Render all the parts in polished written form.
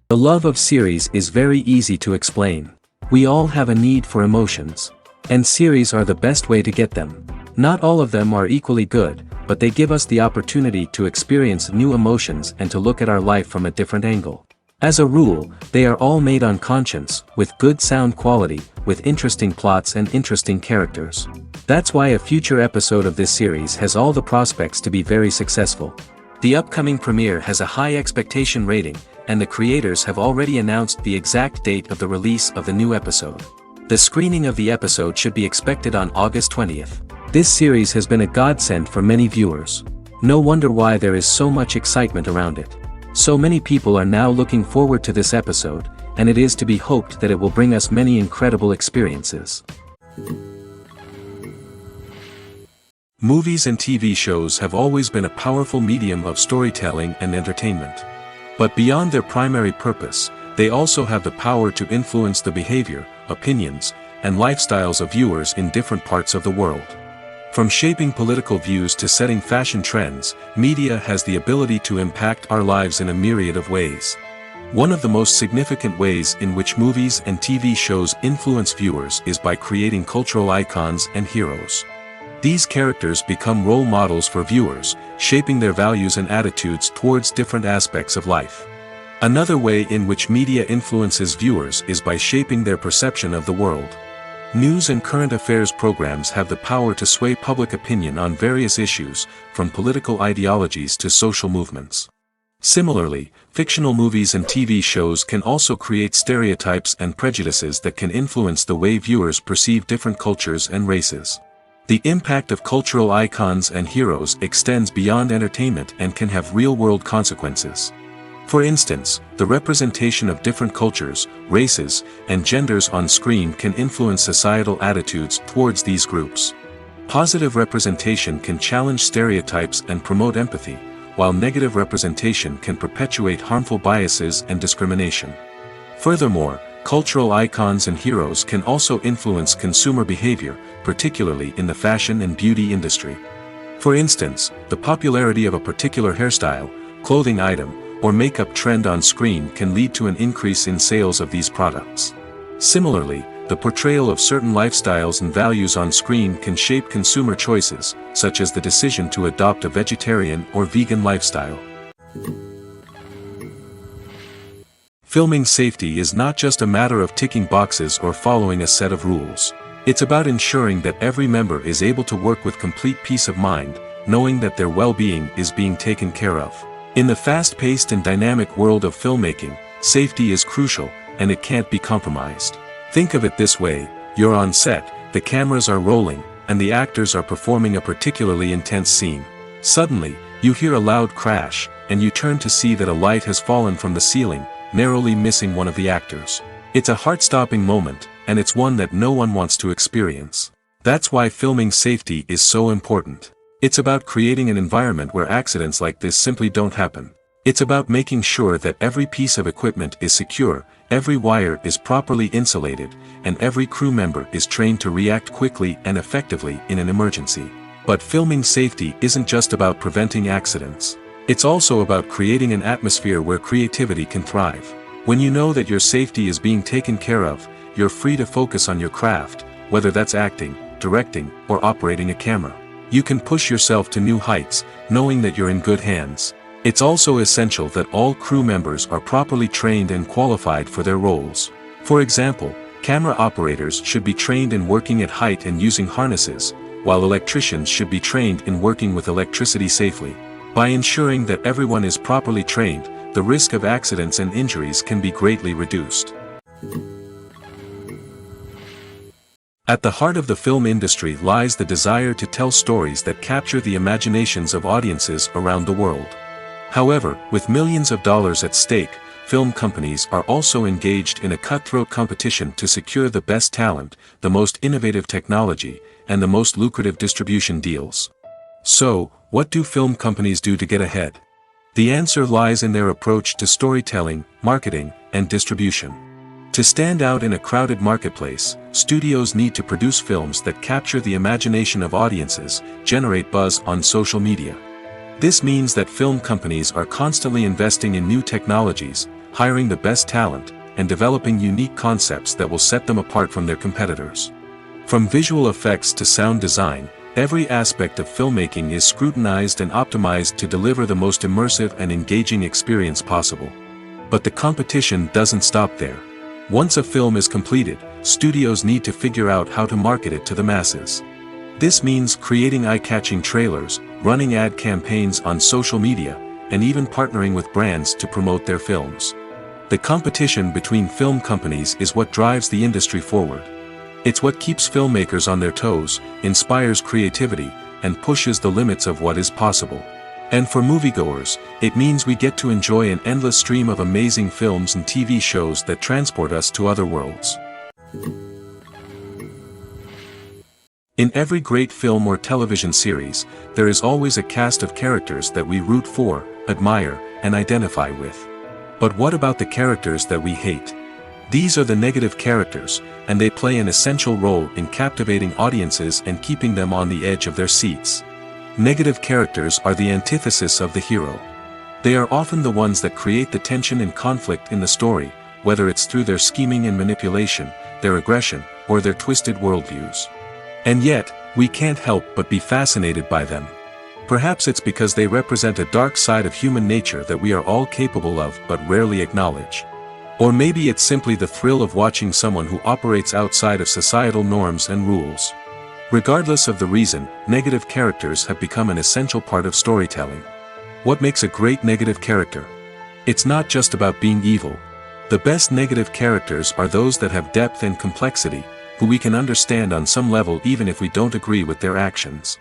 The love of series is very easy to explain. We all have a need for emotions. And series are the best way to get them. Not all of them are equally good, but they give us the opportunity to experience new emotions and to look at our life from a different angle. As a rule, they are all made on conscience, with good sound quality, with interesting plots and interesting characters. That's why a future episode of this series has all the prospects to be very successful. The upcoming premiere has a high expectation rating, and the creators have already announced the exact date of the release of the new episode. The screening of the episode should be expected on August 20th. This series has been a godsend for many viewers. No wonder why there is so much excitement around it. So many people are now looking forward to this episode, and it is to be hoped that it will bring us many incredible experiences. Movies and TV shows have always been a powerful medium of storytelling and entertainment. But beyond their primary purpose, they also have the power to influence the behavior, opinions, and lifestyles of viewers in different parts of the world. From shaping political views to setting fashion trends, media has the ability to impact our lives in a myriad of ways. One of the most significant ways in which movies and TV shows influence viewers is by creating cultural icons and heroes. These characters become role models for viewers, shaping their values and attitudes towards different aspects of life. Another way in which media influences viewers is by shaping their perception of the world. News and current affairs programs have the power to sway public opinion on various issues, from political ideologies to social movements. Similarly, fictional movies and TV shows can also create stereotypes and prejudices that can influence the way viewers perceive different cultures and races. The impact of cultural icons and heroes extends beyond entertainment and can have real-world consequences. For instance, the representation of different cultures, races, and genders on screen can influence societal attitudes towards these groups. Positive representation can challenge stereotypes and promote empathy, while negative representation can perpetuate harmful biases and discrimination. Furthermore, cultural icons and heroes can also influence consumer behavior, particularly in the fashion and beauty industry. For instance, the popularity of a particular hairstyle, clothing item, or makeup trend on screen can lead to an increase in sales of these products. Similarly, the portrayal of certain lifestyles and values on screen can shape consumer choices, such as the decision to adopt a vegetarian or vegan lifestyle. Filming safety is not just a matter of ticking boxes or following a set of rules. It's about ensuring that every member is able to work with complete peace of mind, knowing that their well-being is being taken care of. In the fast-paced and dynamic world of filmmaking, safety is crucial, and it can't be compromised. Think of it this way: you're on set, the cameras are rolling, and the actors are performing a particularly intense scene. Suddenly, you hear a loud crash, and you turn to see that a light has fallen from the ceiling, narrowly missing one of the actors. It's a heart-stopping moment, and it's one that no one wants to experience. That's why filming safety is so important. It's about creating an environment where accidents like this simply don't happen. It's about making sure that every piece of equipment is secure, every wire is properly insulated, and every crew member is trained to react quickly and effectively in an emergency. But filming safety isn't just about preventing accidents. It's also about creating an atmosphere where creativity can thrive. When you know that your safety is being taken care of, you're free to focus on your craft, whether that's acting, directing, or operating a camera. You can push yourself to new heights, knowing that you're in good hands. It's also essential that all crew members are properly trained and qualified for their roles. For example, camera operators should be trained in working at height and using harnesses, while electricians should be trained in working with electricity safely. By ensuring that everyone is properly trained, the risk of accidents and injuries can be greatly reduced. At the heart of the film industry lies the desire to tell stories that capture the imaginations of audiences around the world. However, with millions of dollars at stake, film companies are also engaged in a cutthroat competition to secure the best talent, the most innovative technology, and the most lucrative distribution deals. So, what do film companies do to get ahead? The answer lies in their approach to storytelling, marketing, and distribution. To stand out in a crowded marketplace, studios need to produce films that capture the imagination of audiences, generate buzz on social media. This means that film companies are constantly investing in new technologies, hiring the best talent, and developing unique concepts that will set them apart from their competitors. From visual effects to sound design, every aspect of filmmaking is scrutinized and optimized to deliver the most immersive and engaging experience possible. But the competition doesn't stop there. Once a film is completed, studios need to figure out how to market it to the masses. This means creating eye-catching trailers, running ad campaigns on social media, and even partnering with brands to promote their films. The competition between film companies is what drives the industry forward. It's what keeps filmmakers on their toes, inspires creativity, and pushes the limits of what is possible. And for moviegoers, it means we get to enjoy an endless stream of amazing films and TV shows that transport us to other worlds. In every great film or television series, there is always a cast of characters that we root for, admire, and identify with. But what about the characters that we hate? These are the negative characters, and they play an essential role in captivating audiences and keeping them on the edge of their seats. Negative characters are the antithesis of the hero. They are often the ones that create the tension and conflict in the story, whether it's through their scheming and manipulation, their aggression, or their twisted worldviews. And yet, we can't help but be fascinated by them. Perhaps it's because they represent a dark side of human nature that we are all capable of but rarely acknowledge. Or maybe it's simply the thrill of watching someone who operates outside of societal norms and rules. Regardless of the reason, negative characters have become an essential part of storytelling. What makes a great negative character? It's not just about being evil. The best negative characters are those that have depth and complexity, who we can understand on some level even if we don't agree with their actions.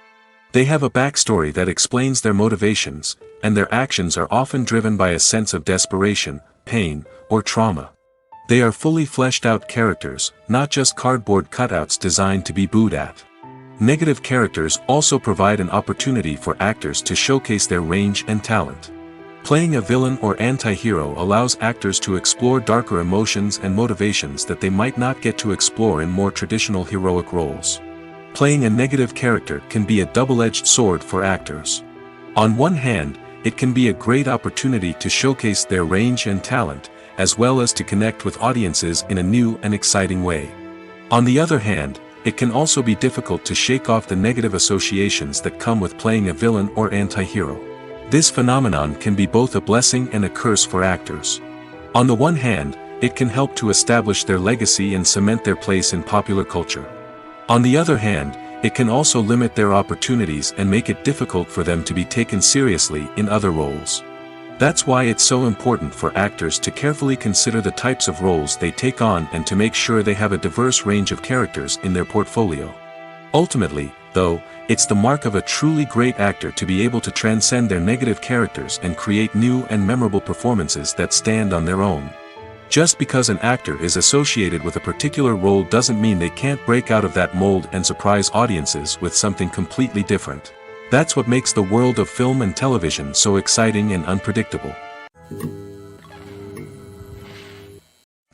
They have a backstory that explains their motivations, and their actions are often driven by a sense of desperation, pain, or trauma. They are fully fleshed out characters, not just cardboard cutouts designed to be booed at. Negative characters also provide an opportunity for actors to showcase their range and talent. Playing a villain or anti-hero allows actors to explore darker emotions and motivations that they might not get to explore in more traditional heroic roles. Playing a negative character can be a double-edged sword for actors. On one hand, it can be a great opportunity to showcase their range and talent, as well as to connect with audiences in a new and exciting way. On the other hand, it can also be difficult to shake off the negative associations that come with playing a villain or anti-hero. This phenomenon can be both a blessing and a curse for actors. On the one hand, it can help to establish their legacy and cement their place in popular culture. On the other hand, it can also limit their opportunities and make it difficult for them to be taken seriously in other roles. That's why it's so important for actors to carefully consider the types of roles they take on and to make sure they have a diverse range of characters in their portfolio. Ultimately, though, it's the mark of a truly great actor to be able to transcend their negative characters and create new and memorable performances that stand on their own. Just because an actor is associated with a particular role doesn't mean they can't break out of that mold and surprise audiences with something completely different. That's what makes the world of film and television so exciting and unpredictable.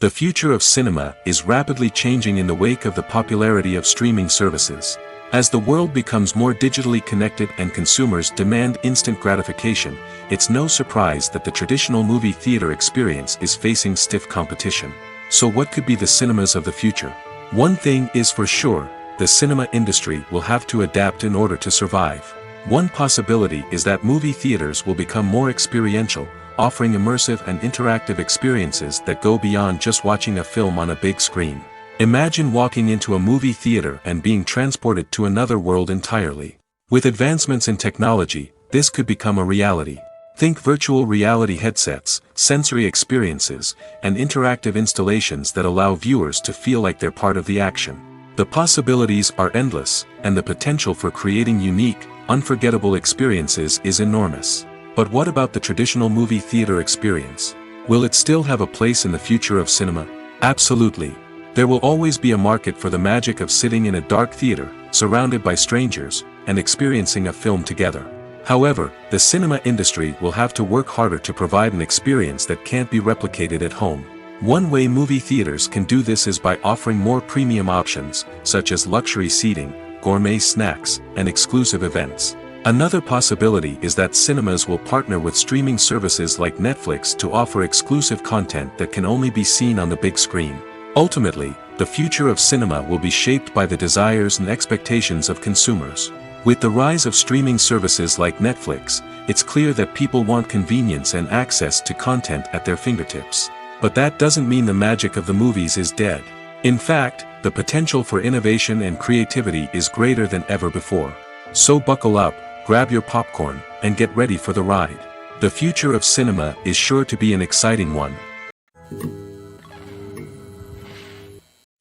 The future of cinema is rapidly changing in the wake of the popularity of streaming services. As the world becomes more digitally connected and consumers demand instant gratification, it's no surprise that the traditional movie theater experience is facing stiff competition. So what could be the cinemas of the future? One thing is for sure, the cinema industry will have to adapt in order to survive. One possibility is that movie theaters will become more experiential, offering immersive and interactive experiences that go beyond just watching a film on a big screen. Imagine walking into a movie theater and being transported to another world entirely. With advancements in technology, this could become a reality. Think virtual reality headsets, sensory experiences, and interactive installations that allow viewers to feel like they're part of the action. The possibilities are endless, and the potential for creating unique, unforgettable experiences is enormous. But what about the traditional movie theater experience? Will it still have a place in the future of cinema? Absolutely. There will always be a market for the magic of sitting in a dark theater, surrounded by strangers, and experiencing a film together. However, the cinema industry will have to work harder to provide an experience that can't be replicated at home. One way movie theaters can do this is by offering more premium options, such as luxury seating, gourmet snacks, and exclusive events. Another possibility is that cinemas will partner with streaming services like Netflix to offer exclusive content that can only be seen on the big screen. Ultimately, the future of cinema will be shaped by the desires and expectations of consumers. With the rise of streaming services like Netflix, it's clear that people want convenience and access to content at their fingertips. But that doesn't mean the magic of the movies is dead. In fact, the potential for innovation and creativity is greater than ever before. So buckle up, grab your popcorn, and get ready for the ride. The future of cinema is sure to be an exciting one.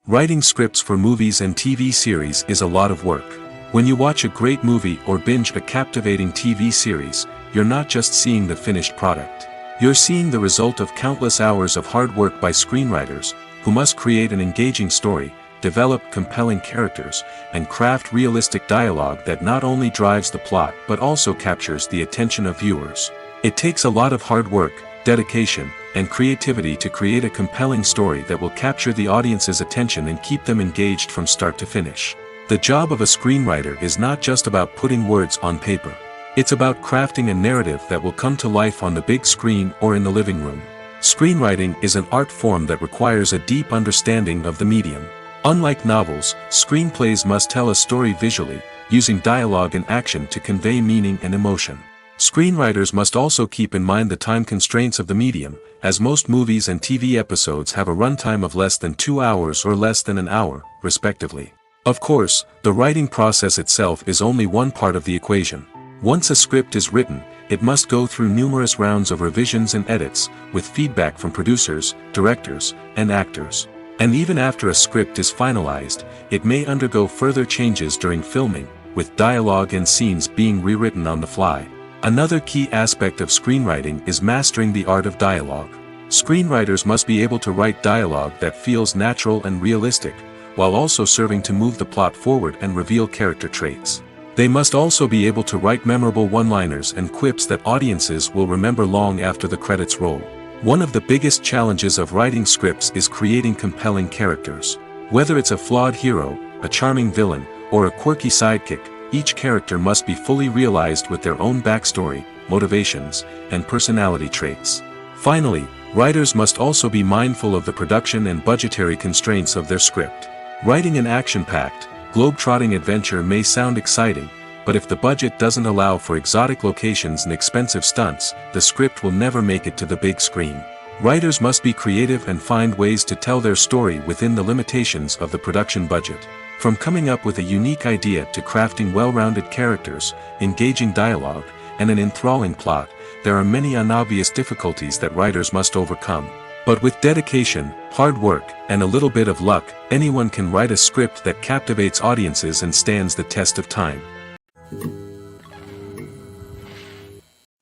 Writing scripts for movies and TV series is a lot of work. When you watch a great movie or binge a captivating TV series, you're not just seeing the finished product. You're seeing the result of countless hours of hard work by screenwriters, who must create an engaging story, develop compelling characters, and craft realistic dialogue that not only drives the plot but also captures the attention of viewers. It takes a lot of hard work, dedication, and creativity to create a compelling story that will capture the audience's attention and keep them engaged from start to finish. The job of a screenwriter is not just about putting words on paper. It's about crafting a narrative that will come to life on the big screen or in the living room. Screenwriting is an art form that requires a deep understanding of the medium. Unlike novels, screenplays must tell a story visually, using dialogue and action to convey meaning and emotion. Screenwriters must also keep in mind the time constraints of the medium, as most movies and TV episodes have a runtime of less than 2 hours or less than an hour, respectively. Of course, the writing process itself is only one part of the equation. Once a script is written, it must go through numerous rounds of revisions and edits, with feedback from producers, directors, and actors. And even after a script is finalized, it may undergo further changes during filming, with dialogue and scenes being rewritten on the fly. Another key aspect of screenwriting is mastering the art of dialogue. Screenwriters must be able to write dialogue that feels natural and realistic, while also serving to move the plot forward and reveal character traits. They must also be able to write memorable one-liners and quips that audiences will remember long after the credits roll. One of the biggest challenges of writing scripts is creating compelling characters. Whether it's a flawed hero, a charming villain, or a quirky sidekick, each character must be fully realized with their own backstory, motivations, and personality traits. Finally, writers must also be mindful of the production and budgetary constraints of their script. Writing an action-packed, globe-trotting adventure may sound exciting, but if the budget doesn't allow for exotic locations and expensive stunts, the script will never make it to the big screen. Writers must be creative and find ways to tell their story within the limitations of the production budget. From coming up with a unique idea to crafting well-rounded characters, engaging dialogue, and an enthralling plot, there are many unobvious difficulties that writers must overcome. But with dedication, hard work, and a little bit of luck, anyone can write a script that captivates audiences and stands the test of time.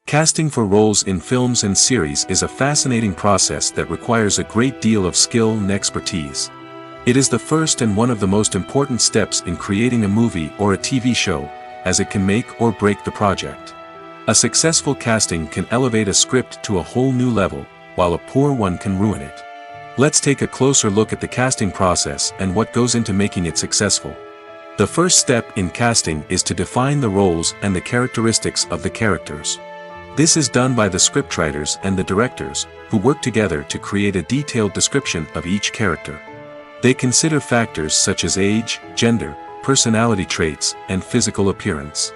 Casting for roles in films and series is a fascinating process that requires a great deal of skill and expertise. It is the first and one of the most important steps in creating a movie or a TV show, as it can make or break the project. A successful casting can elevate a script to a whole new level, while a poor one can ruin it. Let's take a closer look at the casting process and what goes into making it successful. The first step in casting is to define the roles and the characteristics of the characters. This is done by the scriptwriters and the directors, who work together to create a detailed description of each character. They consider factors such as age, gender, personality traits, and physical appearance.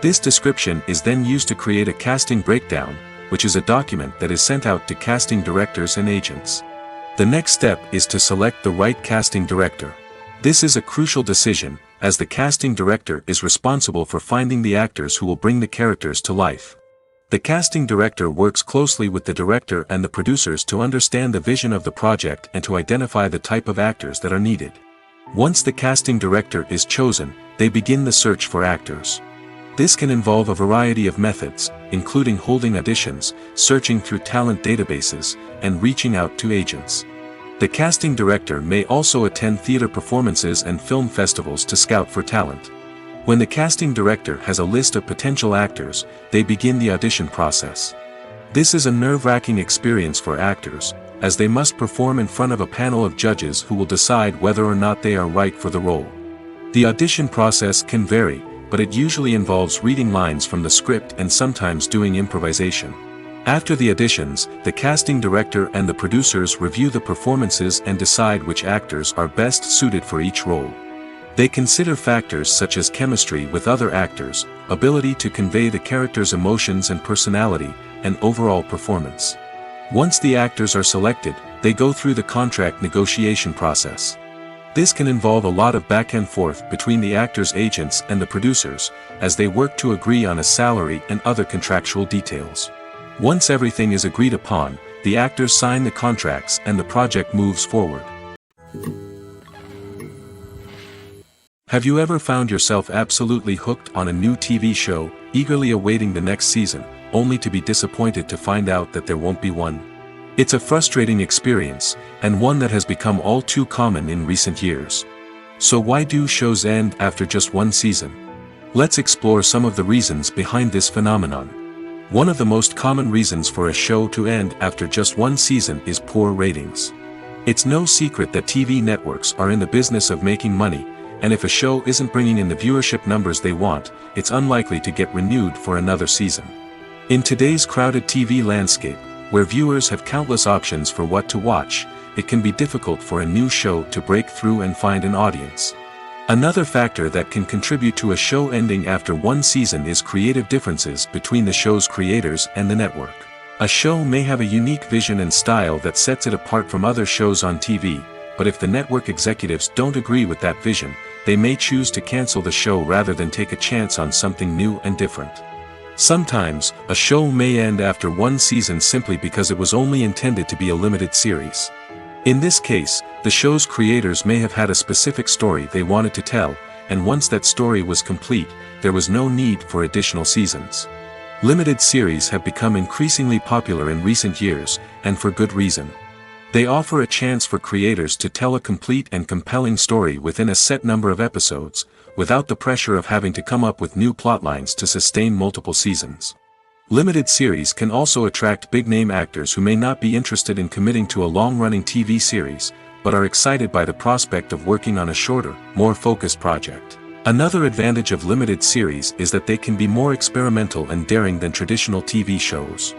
This description is then used to create a casting breakdown, which is a document that is sent out to casting directors and agents. The next step is to select the right casting director. This is a crucial decision, as the casting director is responsible for finding the actors who will bring the characters to life. The casting director works closely with the director and the producers to understand the vision of the project and to identify the type of actors that are needed. Once the casting director is chosen, they begin the search for actors. This can involve a variety of methods, including holding auditions, searching through talent databases, and reaching out to agents. The casting director may also attend theater performances and film festivals to scout for talent. When the casting director has a list of potential actors, they begin the audition process. This is a nerve-wracking experience for actors, as they must perform in front of a panel of judges who will decide whether or not they are right for the role. The audition process can vary, but it usually involves reading lines from the script and sometimes doing improvisation. After the auditions, the casting director and the producers review the performances and decide which actors are best suited for each role. They consider factors such as chemistry with other actors, ability to convey the character's emotions and personality, and overall performance. Once the actors are selected, they go through the contract negotiation process. This can involve a lot of back and forth between the actors' agents and the producers, as they work to agree on a salary and other contractual details. Once everything is agreed upon, the actors sign the contracts and the project moves forward. Have you ever found yourself absolutely hooked on a new TV show, eagerly awaiting the next season, only to be disappointed to find out that there won't be one? It's a frustrating experience, and one that has become all too common in recent years. So why do shows end after just one season? Let's explore some of the reasons behind this phenomenon. One of the most common reasons for a show to end after just one season is poor ratings. It's no secret that TV networks are in the business of making money, and if a show isn't bringing in the viewership numbers they want, it's unlikely to get renewed for another season. In today's crowded TV landscape, where viewers have countless options for what to watch, it can be difficult for a new show to break through and find an audience. Another factor that can contribute to a show ending after one season is creative differences between the show's creators and the network. A show may have a unique vision and style that sets it apart from other shows on TV, but if the network executives don't agree with that vision, they may choose to cancel the show rather than take a chance on something new and different. Sometimes, a show may end after one season simply because it was only intended to be a limited series. In this case, the show's creators may have had a specific story they wanted to tell, and once that story was complete, there was no need for additional seasons. Limited series have become increasingly popular in recent years, and for good reason. They offer a chance for creators to tell a complete and compelling story within a set number of episodes, without the pressure of having to come up with new plotlines to sustain multiple seasons. Limited series can also attract big-name actors who may not be interested in committing to a long-running TV series, but are excited by the prospect of working on a shorter, more focused project. Another advantage of limited series is that they can be more experimental and daring than traditional TV shows.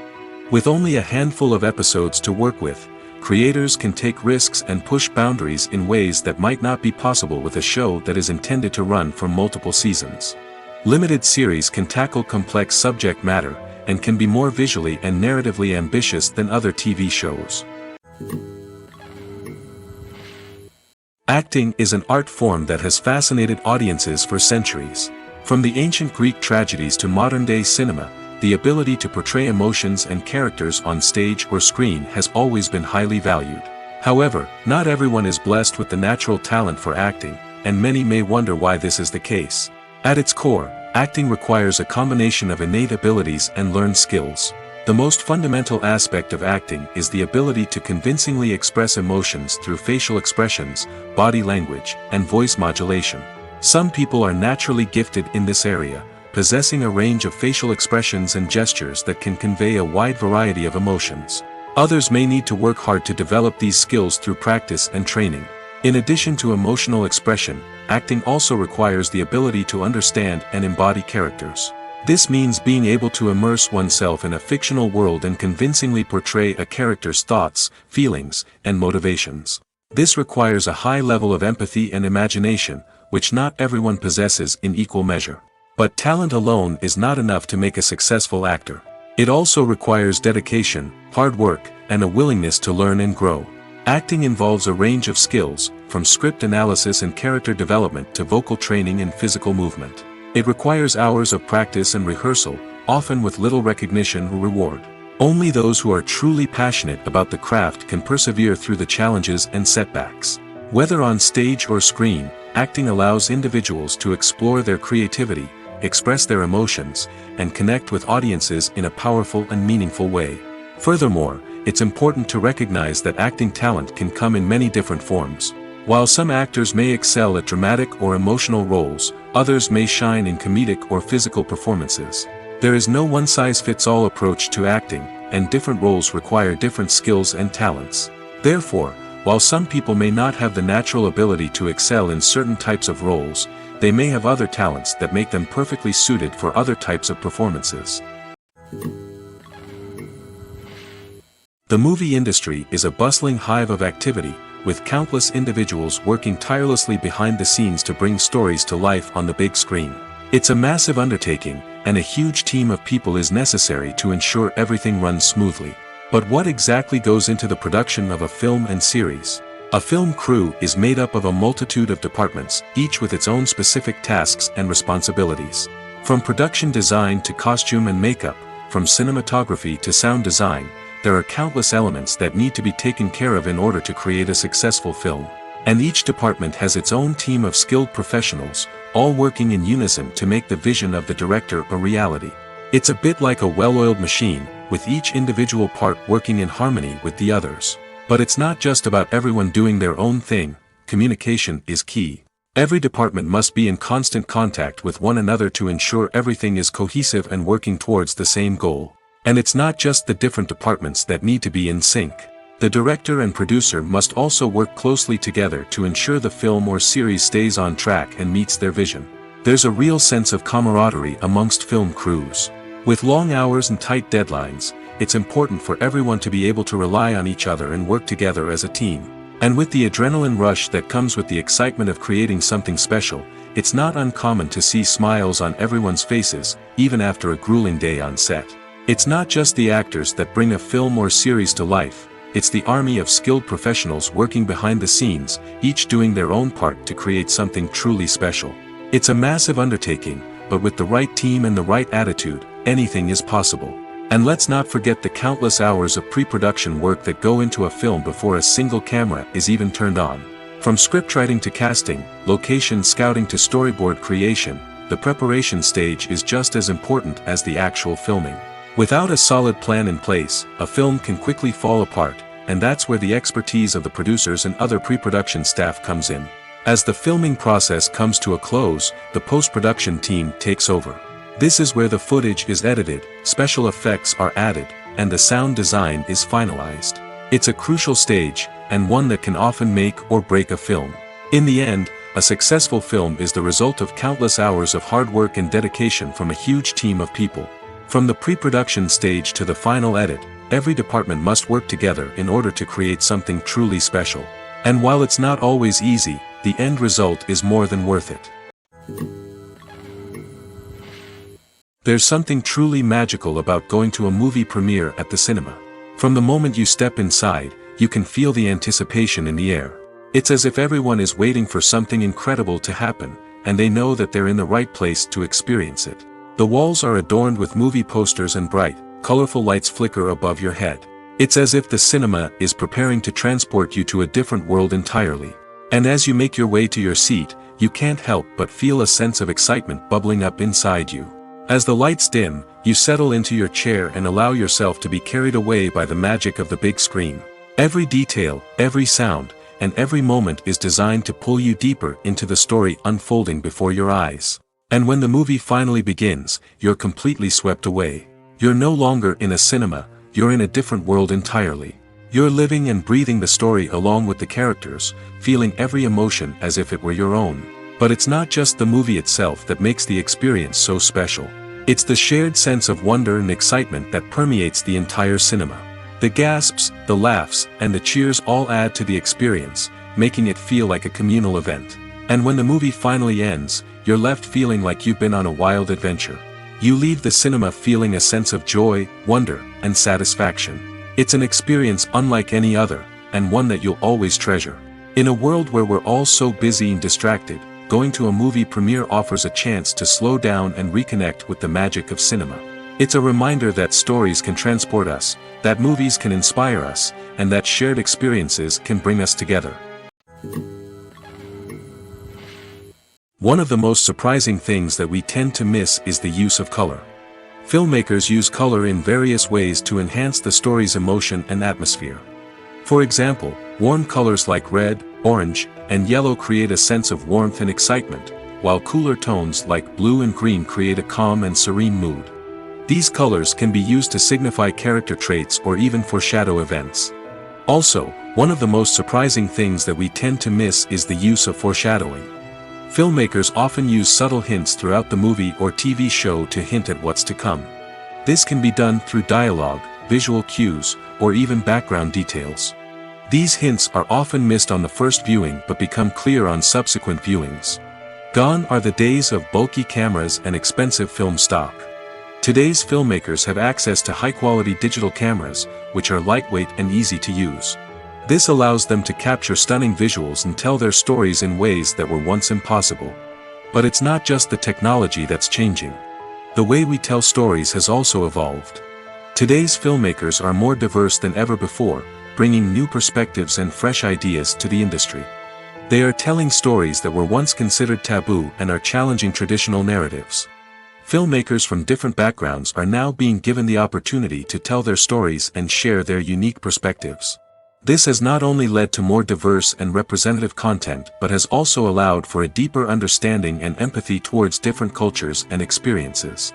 With only a handful of episodes to work with, creators can take risks and push boundaries in ways that might not be possible with a show that is intended to run for multiple seasons. Limited series can tackle complex subject matter, and can be more visually and narratively ambitious than other TV shows. Acting is an art form that has fascinated audiences for centuries. From the ancient Greek tragedies to modern-day cinema, the ability to portray emotions and characters on stage or screen has always been highly valued. However, not everyone is blessed with the natural talent for acting, and many may wonder why this is the case. At its core, acting requires a combination of innate abilities and learned skills. The most fundamental aspect of acting is the ability to convincingly express emotions through facial expressions, body language, and voice modulation. Some people are naturally gifted in this area, possessing a range of facial expressions and gestures that can convey a wide variety of emotions. Others may need to work hard to develop these skills through practice and training. In addition to emotional expression, acting also requires the ability to understand and embody characters. This means being able to immerse oneself in a fictional world and convincingly portray a character's thoughts, feelings, and motivations. This requires a high level of empathy and imagination, which not everyone possesses in equal measure. But talent alone is not enough to make a successful actor. It also requires dedication, hard work, and a willingness to learn and grow. Acting involves a range of skills, from script analysis and character development to vocal training and physical movement. It requires hours of practice and rehearsal, often with little recognition or reward. Only those who are truly passionate about the craft can persevere through the challenges and setbacks. Whether on stage or screen, acting allows individuals to explore their creativity, express their emotions, and connect with audiences in a powerful and meaningful way. Furthermore, it's important to recognize that acting talent can come in many different forms. While some actors may excel at dramatic or emotional roles, others may shine in comedic or physical performances. There is no one-size-fits-all approach to acting, and different roles require different skills and talents. Therefore, While some people may not have the natural ability to excel in certain types of roles, they may have other talents that make them perfectly suited for other types of performances. The movie industry is a bustling hive of activity, with countless individuals working tirelessly behind the scenes to bring stories to life on the big screen. It's a massive undertaking, and a huge team of people is necessary to ensure everything runs smoothly. But what exactly goes into the production of a film and series? A film crew is made up of a multitude of departments, each with its own specific tasks and responsibilities. From production design to costume and makeup, from cinematography to sound design, there are countless elements that need to be taken care of in order to create a successful film. And each department has its own team of skilled professionals, all working in unison to make the vision of the director a reality. It's a bit like a well-oiled machine, with each individual part working in harmony with the others. But it's not just about everyone doing their own thing. Communication is key. Every department must be in constant contact with one another to ensure everything is cohesive and working towards the same goal. And it's not just the different departments that need to be in sync. The director and producer must also work closely together to ensure the film or series stays on track and meets their vision. There's a real sense of camaraderie amongst film crews. With long hours and tight deadlines, it's important for everyone to be able to rely on each other and work together as a team. And with the adrenaline rush that comes with the excitement of creating something special, it's not uncommon to see smiles on everyone's faces, even after a grueling day on set. It's not just the actors that bring a film or series to life, it's the army of skilled professionals working behind the scenes, each doing their own part to create something truly special. It's a massive undertaking, but with the right team and the right attitude, anything is possible. And let's not forget the countless hours of pre-production work that go into a film before a single camera is even turned on. From scriptwriting to casting, location scouting to storyboard creation, the preparation stage is just as important as the actual filming. Without a solid plan in place, a film can quickly fall apart, and that's where the expertise of the producers and other pre-production staff comes in. As the filming process comes to a close, the post-production team takes over. This is where the footage is edited, special effects are added, and the sound design is finalized. It's a crucial stage, and one that can often make or break a film. In the end, a successful film is the result of countless hours of hard work and dedication from a huge team of people. From the pre-production stage to the final edit, every department must work together in order to create something truly special. And while it's not always easy, the end result is more than worth it. There's something truly magical about going to a movie premiere at the cinema. From the moment you step inside, you can feel the anticipation in the air. It's as if everyone is waiting for something incredible to happen, and they know that they're in the right place to experience it. The walls are adorned with movie posters and bright, colorful lights flicker above your head. It's as if the cinema is preparing to transport you to a different world entirely. And as you make your way to your seat, you can't help but feel a sense of excitement bubbling up inside you. As the lights dim, you settle into your chair and allow yourself to be carried away by the magic of the big screen. Every detail, every sound, and every moment is designed to pull you deeper into the story unfolding before your eyes. And when the movie finally begins, you're completely swept away. You're no longer in a cinema, you're in a different world entirely. You're living and breathing the story along with the characters, feeling every emotion as if it were your own. But it's not just the movie itself that makes the experience so special. It's the shared sense of wonder and excitement that permeates the entire cinema. The gasps, the laughs, and the cheers all add to the experience, making it feel like a communal event. And when the movie finally ends, you're left feeling like you've been on a wild adventure. You leave the cinema feeling a sense of joy, wonder, and satisfaction. It's an experience unlike any other, and one that you'll always treasure. In a world where we're all so busy and distracted, going to a movie premiere offers a chance to slow down and reconnect with the magic of cinema. It's a reminder that stories can transport us, that movies can inspire us, and that shared experiences can bring us together. One of the most surprising things that we tend to miss is the use of color. Filmmakers use color in various ways to enhance the story's emotion and atmosphere. For example, warm colors like red, orange, and yellow create a sense of warmth and excitement, while cooler tones like blue and green create a calm and serene mood. These colors can be used to signify character traits or even foreshadow events. Also, one of the most surprising things that we tend to miss is the use of foreshadowing. Filmmakers often use subtle hints throughout the movie or TV show to hint at what's to come. This can be done through dialogue, visual cues, or even background details. These hints are often missed on the first viewing but become clear on subsequent viewings. Gone are the days of bulky cameras and expensive film stock. Today's filmmakers have access to high-quality digital cameras, which are lightweight and easy to use. This allows them to capture stunning visuals and tell their stories in ways that were once impossible. But it's not just the technology that's changing. The way we tell stories has also evolved. Today's filmmakers are more diverse than ever before, bringing new perspectives and fresh ideas to the industry. They are telling stories that were once considered taboo and are challenging traditional narratives. Filmmakers from different backgrounds are now being given the opportunity to tell their stories and share their unique perspectives. This has not only led to more diverse and representative content but has also allowed for a deeper understanding and empathy towards different cultures and experiences.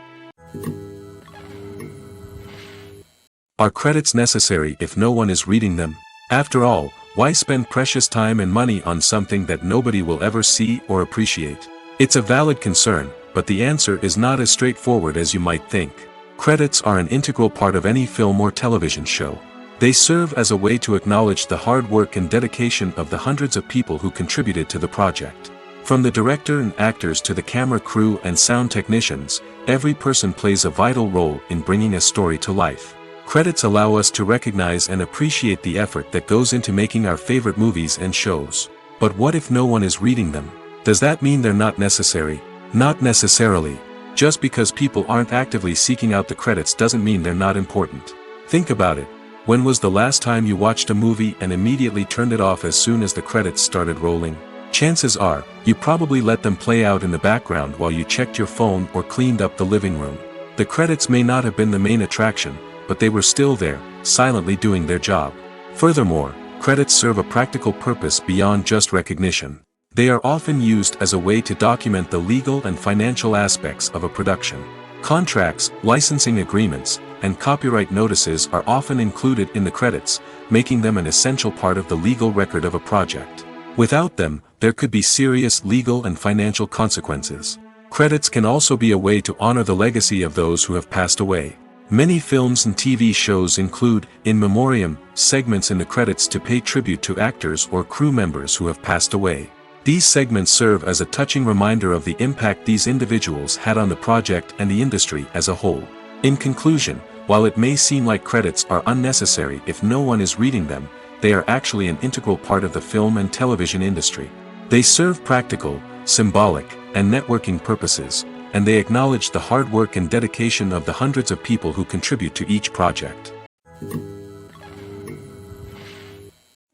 Are credits necessary if no one is reading them? After all, why spend precious time and money on something that nobody will ever see or appreciate? It's a valid concern, but the answer is not as straightforward as you might think. Credits are an integral part of any film or television show. They serve as a way to acknowledge the hard work and dedication of the hundreds of people who contributed to the project. From the director and actors to the camera crew and sound technicians, every person plays a vital role in bringing a story to life. Credits allow us to recognize and appreciate the effort that goes into making our favorite movies and shows. But what if no one is reading them? Does that mean they're not necessary? Not necessarily. Just because people aren't actively seeking out the credits doesn't mean they're not important. Think about it. When was the last time you watched a movie and immediately turned it off as soon as the credits started rolling? Chances are, you probably let them play out in the background while you checked your phone or cleaned up the living room. The credits may not have been the main attraction, but they were still there, silently doing their job. Furthermore, credits serve a practical purpose beyond just recognition. They are often used as a way to document the legal and financial aspects of a production. Contracts, licensing agreements, and copyright notices are often included in the credits, making them an essential part of the legal record of a project. Without them, there could be serious legal and financial consequences. Credits can also be a way to honor the legacy of those who have passed away. Many films and TV shows include, in memoriam, segments in the credits to pay tribute to actors or crew members who have passed away. These segments serve as a touching reminder of the impact these individuals had on the project and the industry as a whole. In conclusion, while it may seem like credits are unnecessary if no one is reading them, they are actually an integral part of the film and television industry. They serve practical, symbolic, and networking purposes, and they acknowledge the hard work and dedication of the hundreds of people who contribute to each project.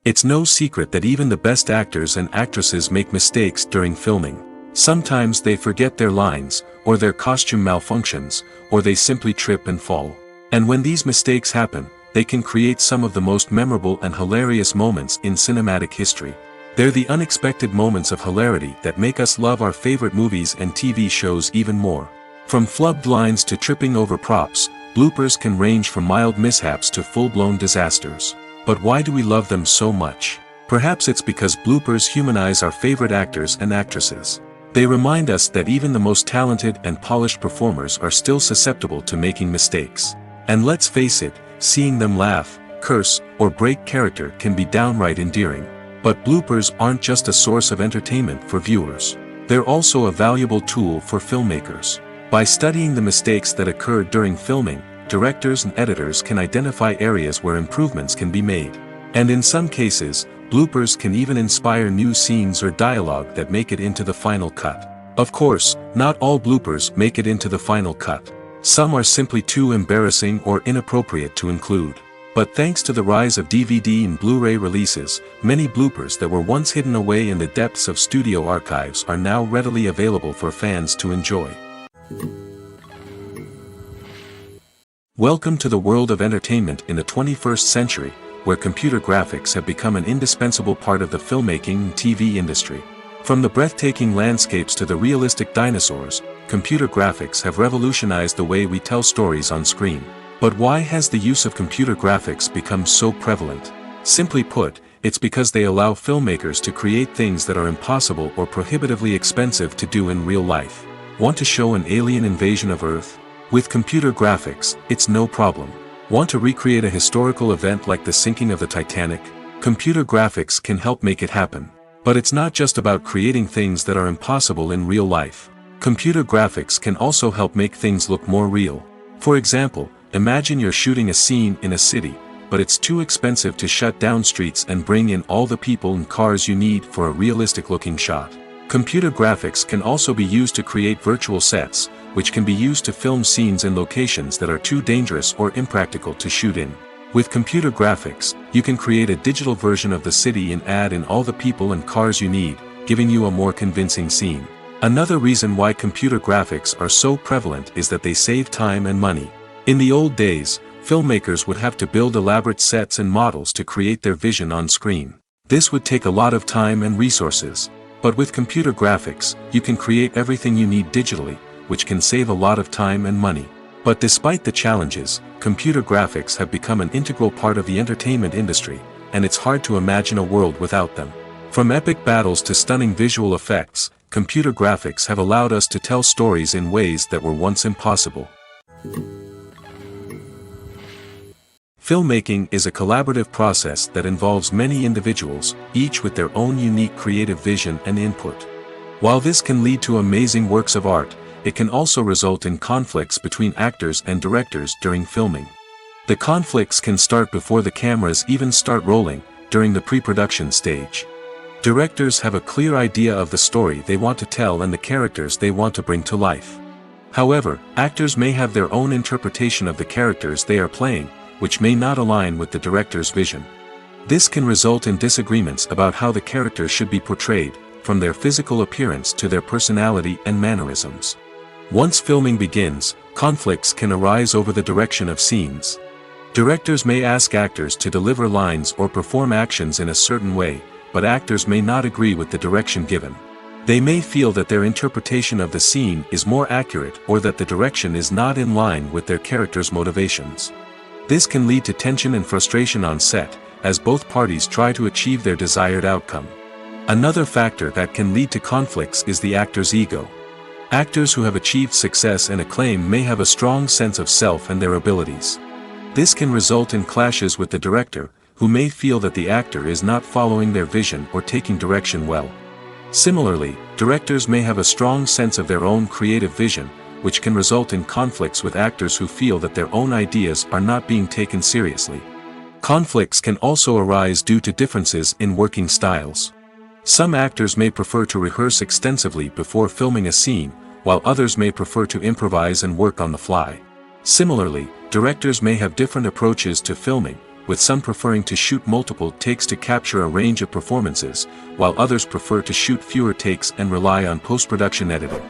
It's no secret that even the best actors and actresses make mistakes during filming. Sometimes they forget their lines, or their costume malfunctions, or they simply trip and fall. And when these mistakes happen, they can create some of the most memorable and hilarious moments in cinematic history. They're the unexpected moments of hilarity that make us love our favorite movies and TV shows even more. From flubbed lines to tripping over props, bloopers can range from mild mishaps to full-blown disasters. But why do we love them so much? Perhaps it's because bloopers humanize our favorite actors and actresses. They remind us that even the most talented and polished performers are still susceptible to making mistakes. And let's face it, seeing them laugh, curse, or break character can be downright endearing. But bloopers aren't just a source of entertainment for viewers. They're also a valuable tool for filmmakers. By studying the mistakes that occurred during filming, directors and editors can identify areas where improvements can be made. And in some cases, bloopers can even inspire new scenes or dialogue that make it into the final cut. Of course, not all bloopers make it into the final cut. Some are simply too embarrassing or inappropriate to include. But thanks to the rise of DVD and Blu-ray releases, many bloopers that were once hidden away in the depths of studio archives are now readily available for fans to enjoy. Welcome to the world of entertainment in the 21st century, where computer graphics have become an indispensable part of the filmmaking and TV industry. From the breathtaking landscapes to the realistic dinosaurs, computer graphics have revolutionized the way we tell stories on screen. But why has the use of computer graphics become so prevalent? Simply put, it's because they allow filmmakers to create things that are impossible or prohibitively expensive to do in real life. Want to show an alien invasion of Earth? With computer graphics, it's no problem. Want to recreate a historical event like the sinking of the Titanic? Computer graphics can help make it happen. But it's not just about creating things that are impossible in real life. Computer graphics can also help make things look more real. For example, imagine you're shooting a scene in a city, but it's too expensive to shut down streets and bring in all the people and cars you need for a realistic-looking shot. Computer graphics can also be used to create virtual sets, which can be used to film scenes in locations that are too dangerous or impractical to shoot in. With computer graphics, you can create a digital version of the city and add in all the people and cars you need, giving you a more convincing scene. Another reason why computer graphics are so prevalent is that they save time and money. In the old days, filmmakers would have to build elaborate sets and models to create their vision on screen. This would take a lot of time and resources. But with computer graphics, you can create everything you need digitally, which can save a lot of time and money. But despite the challenges, computer graphics have become an integral part of the entertainment industry, and it's hard to imagine a world without them. From epic battles to stunning visual effects, computer graphics have allowed us to tell stories in ways that were once impossible. Filmmaking is a collaborative process that involves many individuals, each with their own unique creative vision and input. While this can lead to amazing works of art, it can also result in conflicts between actors and directors during filming. The conflicts can start before the cameras even start rolling, during the pre-production stage. Directors have a clear idea of the story they want to tell and the characters they want to bring to life. However, actors may have their own interpretation of the characters they are playing, which may not align with the director's vision. This can result in disagreements about how the characters should be portrayed, from their physical appearance to their personality and mannerisms. Once filming begins, conflicts can arise over the direction of scenes. Directors may ask actors to deliver lines or perform actions in a certain way, but actors may not agree with the direction given. They may feel that their interpretation of the scene is more accurate or that the direction is not in line with their character's motivations. This can lead to tension and frustration on set, as both parties try to achieve their desired outcome. Another factor that can lead to conflicts is the actor's ego. Actors who have achieved success and acclaim may have a strong sense of self and their abilities. This can result in clashes with the director, who may feel that the actor is not following their vision or taking direction well. Similarly, directors may have a strong sense of their own creative vision, which can result in conflicts with actors who feel that their own ideas are not being taken seriously. Conflicts can also arise due to differences in working styles. Some actors may prefer to rehearse extensively before filming a scene, while others may prefer to improvise and work on the fly. Similarly, directors may have different approaches to filming, with some preferring to shoot multiple takes to capture a range of performances, while others prefer to shoot fewer takes and rely on post-production editing.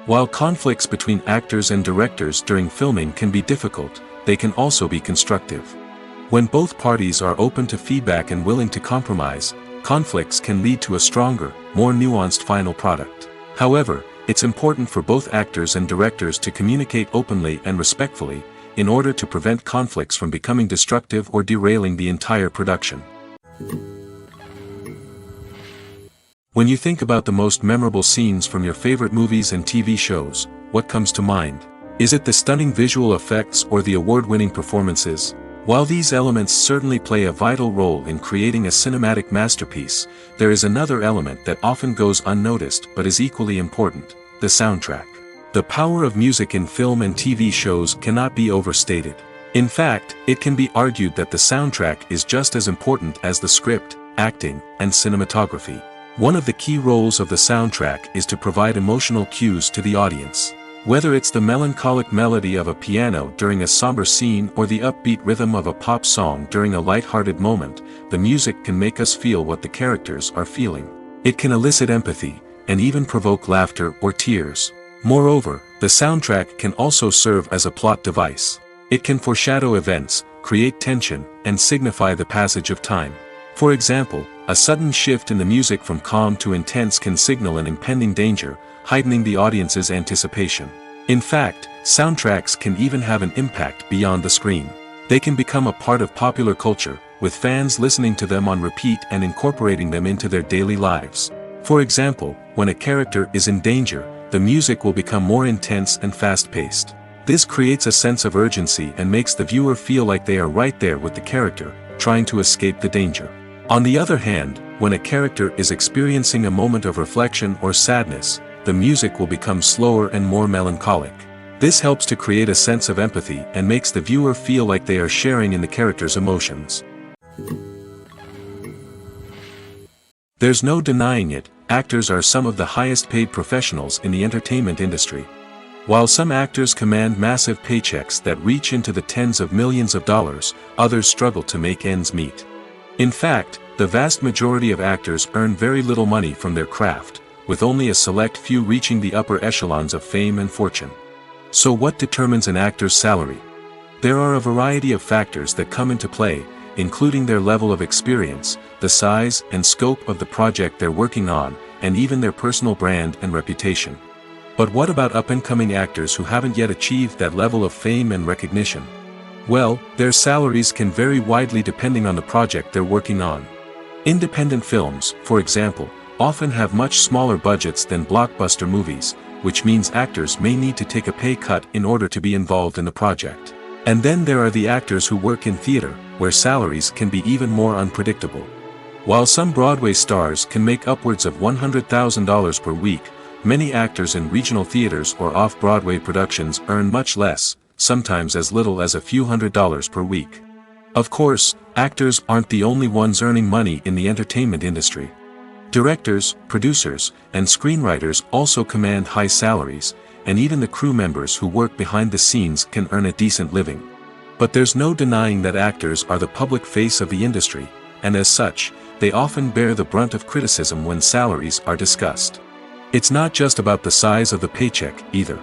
While conflicts between actors and directors during filming can be difficult, they can also be constructive. When both parties are open to feedback and willing to compromise, conflicts can lead to a stronger, more nuanced final product. However, it's important for both actors and directors to communicate openly and respectfully, in order to prevent conflicts from becoming destructive or derailing the entire production. When you think about the most memorable scenes from your favorite movies and TV shows, what comes to mind? Is it the stunning visual effects or the award-winning performances? While these elements certainly play a vital role in creating a cinematic masterpiece, there is another element that often goes unnoticed but is equally important: the soundtrack. The power of music in film and TV shows cannot be overstated. In fact, it can be argued that the soundtrack is just as important as the script, acting, and cinematography. One of the key roles of the soundtrack is to provide emotional cues to the audience. Whether it's the melancholic melody of a piano during a somber scene or the upbeat rhythm of a pop song during a light-hearted moment, the music can make us feel what the characters are feeling. It can elicit empathy, and even provoke laughter or tears. Moreover, the soundtrack can also serve as a plot device. It can foreshadow events, create tension, and signify the passage of time. For example, a sudden shift in the music from calm to intense can signal an impending danger, heightening the audience's anticipation. In fact, soundtracks can even have an impact beyond the screen. They can become a part of popular culture, with fans listening to them on repeat and incorporating them into their daily lives. For example, when a character is in danger, the music will become more intense and fast-paced. This creates a sense of urgency and makes the viewer feel like they are right there with the character, trying to escape the danger. On the other hand, when a character is experiencing a moment of reflection or sadness, the music will become slower and more melancholic. This helps to create a sense of empathy and makes the viewer feel like they are sharing in the character's emotions. There's no denying it, actors are some of the highest paid professionals in the entertainment industry. While some actors command massive paychecks that reach into the tens of millions of dollars, others struggle to make ends meet. In fact, the vast majority of actors earn very little money from their craft, with only a select few reaching the upper echelons of fame and fortune. So what determines an actor's salary? There are a variety of factors that come into play, including their level of experience, the size and scope of the project they're working on, and even their personal brand and reputation. But what about up-and-coming actors who haven't yet achieved that level of fame and recognition? Well, their salaries can vary widely depending on the project they're working on. Independent films, for example, often have much smaller budgets than blockbuster movies, which means actors may need to take a pay cut in order to be involved in the project. And then there are the actors who work in theater, where salaries can be even more unpredictable. While some Broadway stars can make upwards of $100,000 per week, many actors in regional theaters or off-Broadway productions earn much less, sometimes as little as a few $100s per week. Of course, actors aren't the only ones earning money in the entertainment industry. Directors, producers, and screenwriters also command high salaries, and even the crew members who work behind the scenes can earn a decent living. But there's no denying that actors are the public face of the industry, and as such, they often bear the brunt of criticism when salaries are discussed. It's not just about the size of the paycheck, either.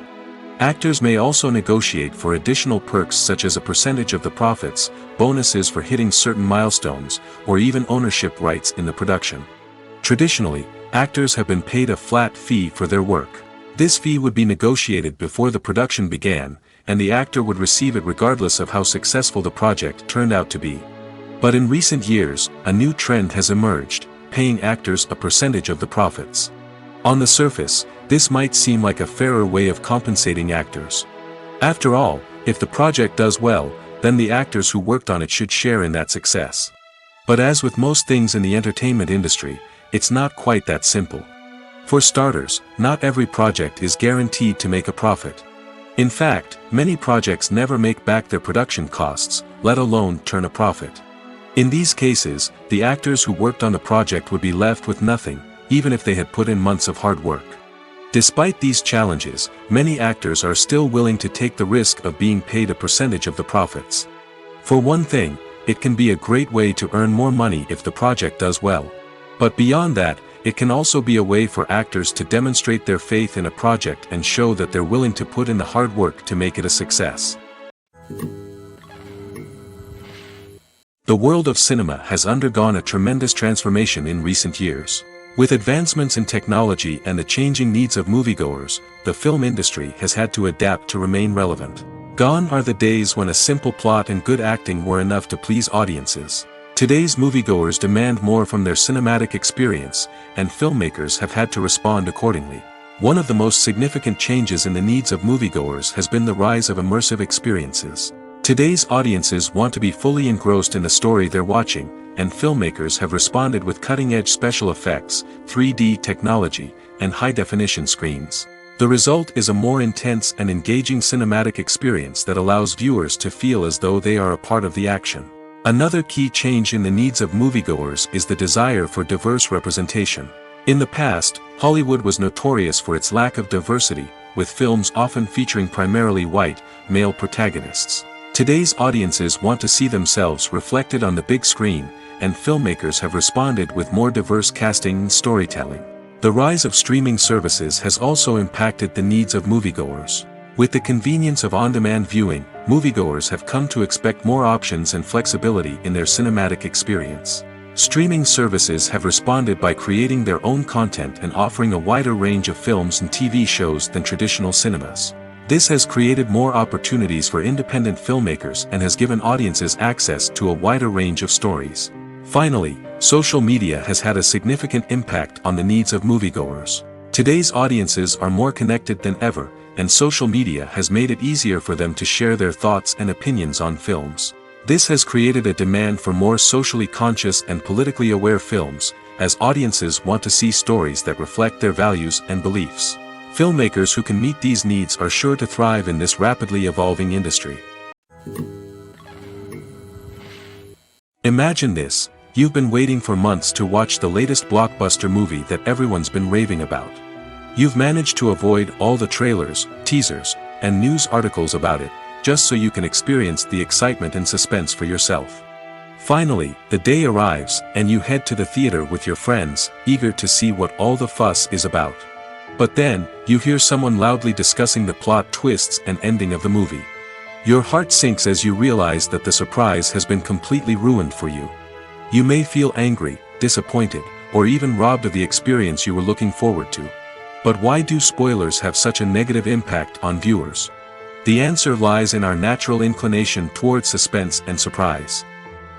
Actors may also negotiate for additional perks such as a percentage of the profits, bonuses for hitting certain milestones, or even ownership rights in the production. Traditionally, actors have been paid a flat fee for their work. This fee would be negotiated before the production began, and the actor would receive it regardless of how successful the project turned out to be. But in recent years, a new trend has emerged, paying actors a percentage of the profits. On the surface, this might seem like a fairer way of compensating actors. After all, if the project does well, then the actors who worked on it should share in that success. But as with most things in the entertainment industry, it's not quite that simple. For starters, not every project is guaranteed to make a profit. In fact, many projects never make back their production costs, let alone turn a profit. In these cases, the actors who worked on the project would be left with nothing, even if they had put in months of hard work. Despite these challenges, many actors are still willing to take the risk of being paid a percentage of the profits. For one thing, it can be a great way to earn more money if the project does well. But beyond that, it can also be a way for actors to demonstrate their faith in a project and show that they're willing to put in the hard work to make it a success. The world of cinema has undergone a tremendous transformation in recent years. With advancements in technology and the changing needs of moviegoers, the film industry has had to adapt to remain relevant. Gone are the days when a simple plot and good acting were enough to please audiences. Today's moviegoers demand more from their cinematic experience, and filmmakers have had to respond accordingly. One of the most significant changes in the needs of moviegoers has been the rise of immersive experiences. Today's audiences want to be fully engrossed in the story they're watching, and filmmakers have responded with cutting-edge special effects, 3D technology, and high-definition screens. The result is a more intense and engaging cinematic experience that allows viewers to feel as though they are a part of the action. Another key change in the needs of moviegoers is the desire for diverse representation. In the past, Hollywood was notorious for its lack of diversity, with films often featuring primarily white, male protagonists. Today's audiences want to see themselves reflected on the big screen, and filmmakers have responded with more diverse casting and storytelling. The rise of streaming services has also impacted the needs of moviegoers. With the convenience of on-demand viewing, moviegoers have come to expect more options and flexibility in their cinematic experience. Streaming services have responded by creating their own content and offering a wider range of films and TV shows than traditional cinemas. This has created more opportunities for independent filmmakers and has given audiences access to a wider range of stories. Finally, social media has had a significant impact on the needs of moviegoers. Today's audiences are more connected than ever, and social media has made it easier for them to share their thoughts and opinions on films. This has created a demand for more socially conscious and politically aware films, as audiences want to see stories that reflect their values and beliefs. Filmmakers who can meet these needs are sure to thrive in this rapidly evolving industry. Imagine this: you've been waiting for months to watch the latest blockbuster movie that everyone's been raving about. You've managed to avoid all the trailers, teasers, and news articles about it, just so you can experience the excitement and suspense for yourself. Finally, the day arrives, and you head to the theater with your friends, eager to see what all the fuss is about. But then, you hear someone loudly discussing the plot twists and ending of the movie. Your heart sinks as you realize that the surprise has been completely ruined for you. You may feel angry, disappointed, or even robbed of the experience you were looking forward to. But why do spoilers have such a negative impact on viewers? The answer lies in our natural inclination toward suspense and surprise.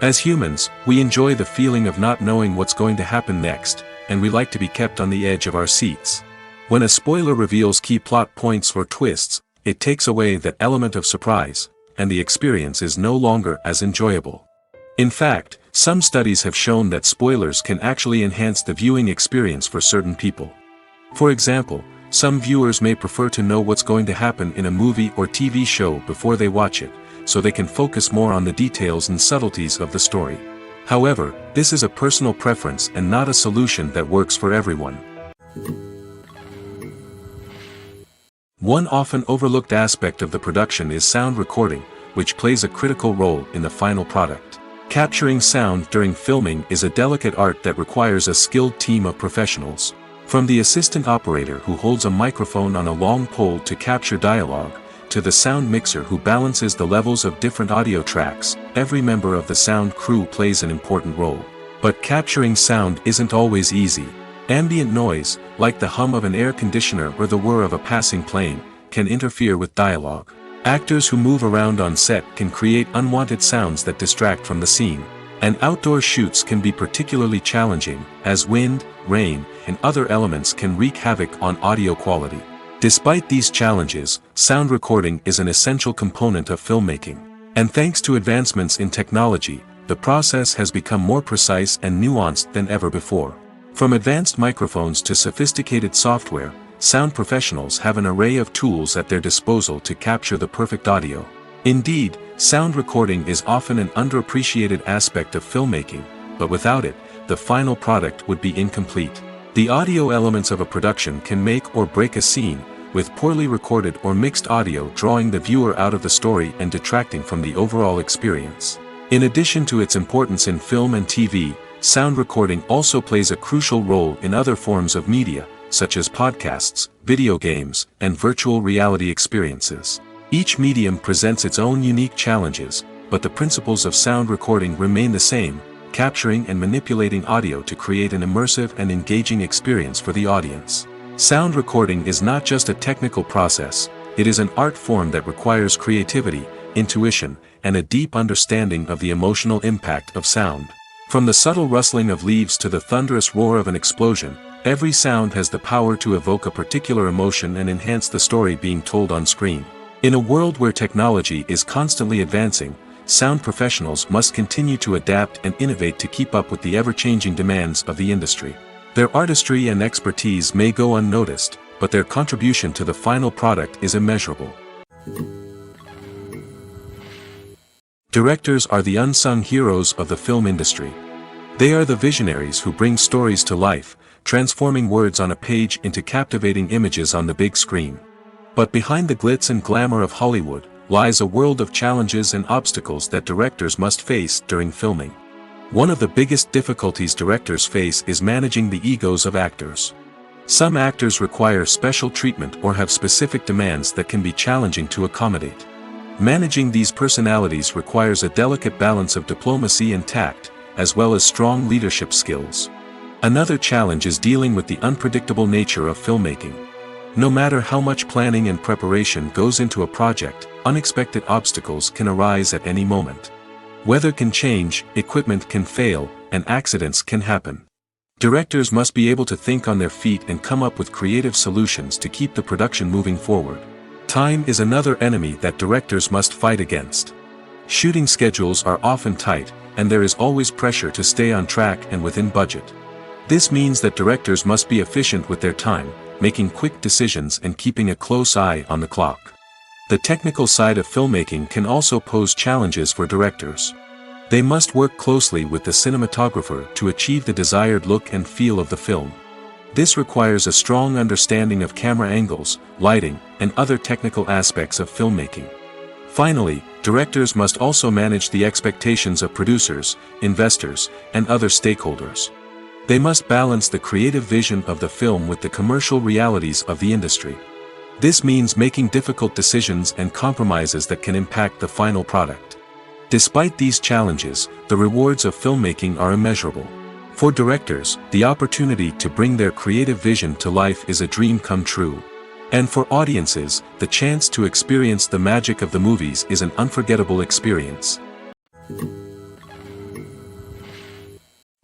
As humans, we enjoy the feeling of not knowing what's going to happen next, and we like to be kept on the edge of our seats. When a spoiler reveals key plot points or twists, it takes away that element of surprise, and the experience is no longer as enjoyable. In fact, some studies have shown that spoilers can actually enhance the viewing experience for certain people. For example, some viewers may prefer to know what's going to happen in a movie or TV show before they watch it, so they can focus more on the details and subtleties of the story. However, this is a personal preference and not a solution that works for everyone. One often overlooked aspect of the production is sound recording, which plays a critical role in the final product. Capturing sound during filming is a delicate art that requires a skilled team of professionals. From the assistant operator who holds a microphone on a long pole to capture dialogue, to the sound mixer who balances the levels of different audio tracks, every member of the sound crew plays an important role. But capturing sound isn't always easy. Ambient noise, like the hum of an air conditioner or the whir of a passing plane, can interfere with dialogue. Actors who move around on set can create unwanted sounds that distract from the scene. And outdoor shoots can be particularly challenging, as wind, rain, and other elements can wreak havoc on audio quality. Despite these challenges, sound recording is an essential component of filmmaking. And thanks to advancements in technology, the process has become more precise and nuanced than ever before. From advanced microphones to sophisticated software, sound professionals have an array of tools at their disposal to capture the perfect audio. Indeed, sound recording is often an underappreciated aspect of filmmaking, but without it, the final product would be incomplete. The audio elements of a production can make or break a scene, with poorly recorded or mixed audio drawing the viewer out of the story and detracting from the overall experience. In addition to its importance in film and TV, sound recording also plays a crucial role in other forms of media, such as podcasts, video games, and virtual reality experiences. Each medium presents its own unique challenges, but the principles of sound recording remain the same: capturing and manipulating audio to create an immersive and engaging experience for the audience. Sound recording is not just a technical process, it is an art form that requires creativity, intuition, and a deep understanding of the emotional impact of sound. From the subtle rustling of leaves to the thunderous roar of an explosion, every sound has the power to evoke a particular emotion and enhance the story being told on screen. In a world where technology is constantly advancing, sound professionals must continue to adapt and innovate to keep up with the ever-changing demands of the industry. Their artistry and expertise may go unnoticed, but their contribution to the final product is immeasurable. Directors are the unsung heroes of the film industry. They are the visionaries who bring stories to life, transforming words on a page into captivating images on the big screen. But behind the glitz and glamour of Hollywood, lies a world of challenges and obstacles that directors must face during filming. One of the biggest difficulties directors face is managing the egos of actors. Some actors require special treatment or have specific demands that can be challenging to accommodate. Managing these personalities requires a delicate balance of diplomacy and tact, as well as strong leadership skills. Another challenge is dealing with the unpredictable nature of filmmaking. No matter how much planning and preparation goes into a project, unexpected obstacles can arise at any moment. Weather can change, equipment can fail, and accidents can happen. Directors must be able to think on their feet and come up with creative solutions to keep the production moving forward. Time is another enemy that directors must fight against. Shooting schedules are often tight, and there is always pressure to stay on track and within budget. This means that directors must be efficient with their time, making quick decisions and keeping a close eye on the clock. The technical side of filmmaking can also pose challenges for directors. They must work closely with the cinematographer to achieve the desired look and feel of the film. This requires a strong understanding of camera angles, lighting, and other technical aspects of filmmaking. Finally, directors must also manage the expectations of producers, investors, and other stakeholders. They must balance the creative vision of the film with the commercial realities of the industry. This means making difficult decisions and compromises that can impact the final product. Despite these challenges, the rewards of filmmaking are immeasurable. For directors, the opportunity to bring their creative vision to life is a dream come true. And for audiences, the chance to experience the magic of the movies is an unforgettable experience.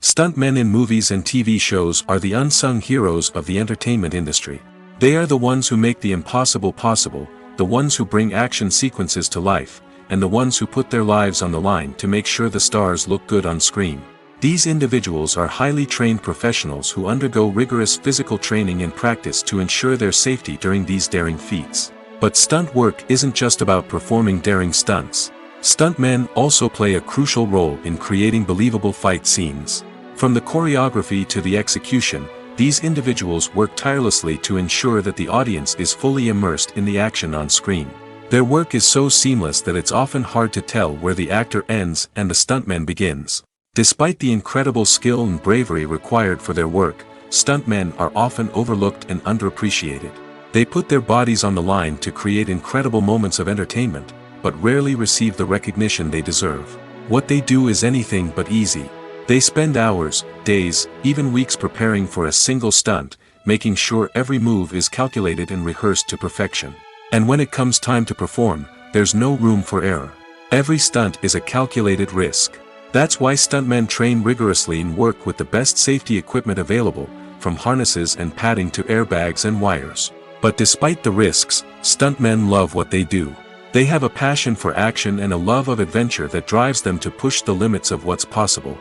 Stuntmen in movies and TV shows are the unsung heroes of the entertainment industry. They are the ones who make the impossible possible, the ones who bring action sequences to life, and the ones who put their lives on the line to make sure the stars look good on screen. These individuals are highly trained professionals who undergo rigorous physical training and practice to ensure their safety during these daring feats. But stunt work isn't just about performing daring stunts. Stuntmen also play a crucial role in creating believable fight scenes. From the choreography to the execution, these individuals work tirelessly to ensure that the audience is fully immersed in the action on screen. Their work is so seamless that it's often hard to tell where the actor ends and the stuntman begins. Despite the incredible skill and bravery required for their work, stuntmen are often overlooked and underappreciated. They put their bodies on the line to create incredible moments of entertainment, but rarely receive the recognition they deserve. What they do is anything but easy. They spend hours, days, even weeks preparing for a single stunt, making sure every move is calculated and rehearsed to perfection. And when it comes time to perform, there's no room for error. Every stunt is a calculated risk. That's why stuntmen train rigorously and work with the best safety equipment available, from harnesses and padding to airbags and wires. But despite the risks, stuntmen love what they do. They have a passion for action and a love of adventure that drives them to push the limits of what's possible.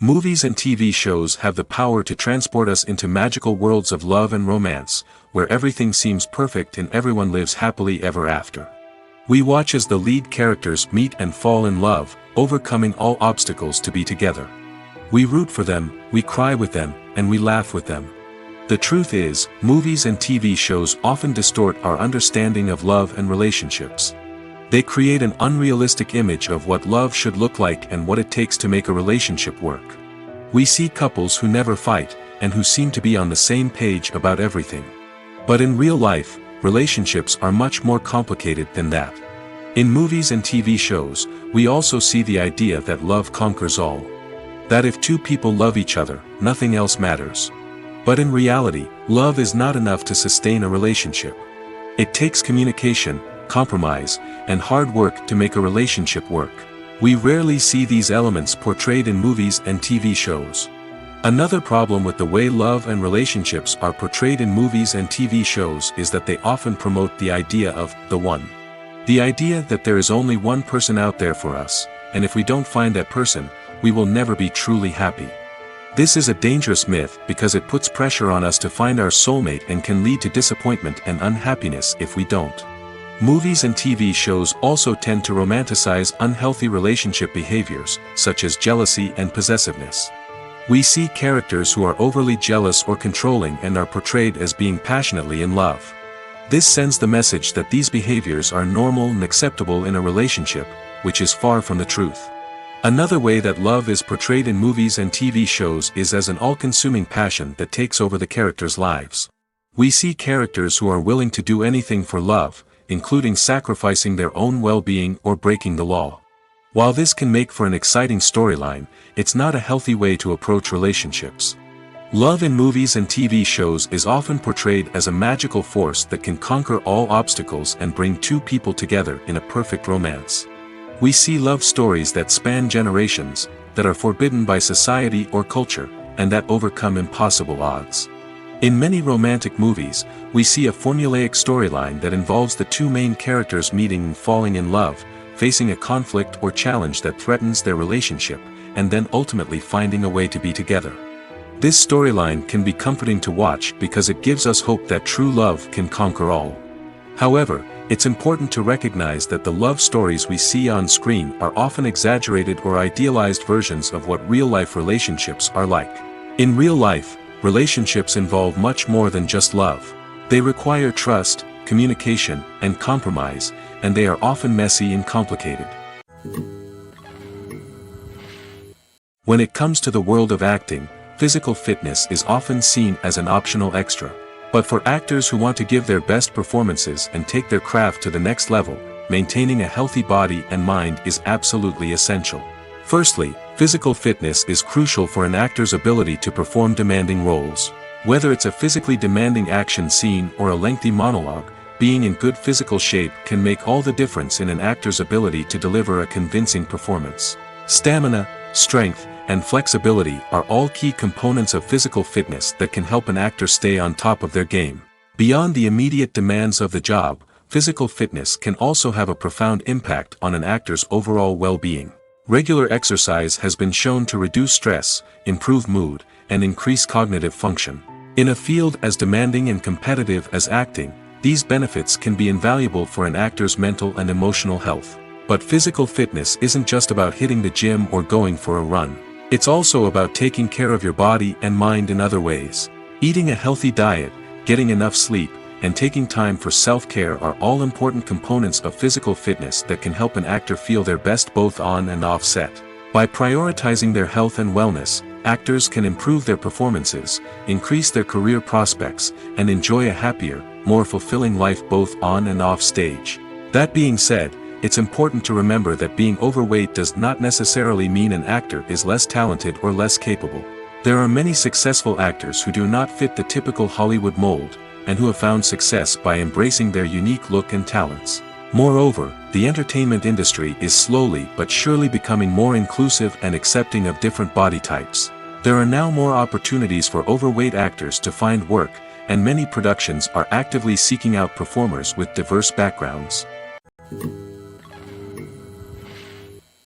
Movies and TV shows have the power to transport us into magical worlds of love and romance, where everything seems perfect and everyone lives happily ever after. We watch as the lead characters meet and fall in love, overcoming all obstacles to be together. We root for them, we cry with them, and we laugh with them. The truth is, movies and TV shows often distort our understanding of love and relationships. They create an unrealistic image of what love should look like and what it takes to make a relationship work. We see couples who never fight, and who seem to be on the same page about everything. But in real life, relationships are much more complicated than that. In movies and TV shows, we also see the idea that love conquers all. That if two people love each other, nothing else matters. But in reality, love is not enough to sustain a relationship. It takes communication, compromise, and hard work to make a relationship work. We rarely see these elements portrayed in movies and TV shows. Another problem with the way love and relationships are portrayed in movies and TV shows is that they often promote the idea of the one. The idea that there is only one person out there for us, and if we don't find that person, we will never be truly happy. This is a dangerous myth because it puts pressure on us to find our soulmate and can lead to disappointment and unhappiness if we don't. Movies and TV shows also tend to romanticize unhealthy relationship behaviors, such as jealousy and possessiveness. We see characters who are overly jealous or controlling and are portrayed as being passionately in love. This sends the message that these behaviors are normal and acceptable in a relationship, which is far from the truth. Another way that love is portrayed in movies and TV shows is as an all-consuming passion that takes over the characters' lives. We see characters who are willing to do anything for love, including sacrificing their own well-being or breaking the law. While this can make for an exciting storyline, it's not a healthy way to approach relationships. Love in movies and TV shows is often portrayed as a magical force that can conquer all obstacles and bring two people together in a perfect romance. We see love stories that span generations, that are forbidden by society or culture, and that overcome impossible odds. In many romantic movies, we see a formulaic storyline that involves the two main characters meeting and falling in love, facing a conflict or challenge that threatens their relationship, and then ultimately finding a way to be together. This storyline can be comforting to watch because it gives us hope that true love can conquer all. However, it's important to recognize that the love stories we see on screen are often exaggerated or idealized versions of what real-life relationships are like. In real life, relationships involve much more than just love. They require trust, communication, and compromise, and they are often messy and complicated. When it comes to the world of acting, physical fitness is often seen as an optional extra. But for actors who want to give their best performances and take their craft to the next level, maintaining a healthy body and mind is absolutely essential. Firstly, physical fitness is crucial for an actor's ability to perform demanding roles. Whether it's a physically demanding action scene or a lengthy monologue, being in good physical shape can make all the difference in an actor's ability to deliver a convincing performance. Stamina, strength, and flexibility are all key components of physical fitness that can help an actor stay on top of their game. Beyond the immediate demands of the job, physical fitness can also have a profound impact on an actor's overall well-being. Regular exercise has been shown to reduce stress, improve mood, and increase cognitive function. In a field as demanding and competitive as acting, these benefits can be invaluable for an actor's mental and emotional health. But physical fitness isn't just about hitting the gym or going for a run. It's also about taking care of your body and mind in other ways. Eating a healthy diet, getting enough sleep, and taking time for self-care are all important components of physical fitness that can help an actor feel their best both on and off set. By prioritizing their health and wellness, actors can improve their performances, increase their career prospects, and enjoy a happier, more fulfilling life both on and off stage. That being said, it's important to remember that being overweight does not necessarily mean an actor is less talented or less capable. There are many successful actors who do not fit the typical Hollywood mold, and who have found success by embracing their unique look and talents. Moreover, the entertainment industry is slowly but surely becoming more inclusive and accepting of different body types. There are now more opportunities for overweight actors to find work, and many productions are actively seeking out performers with diverse backgrounds.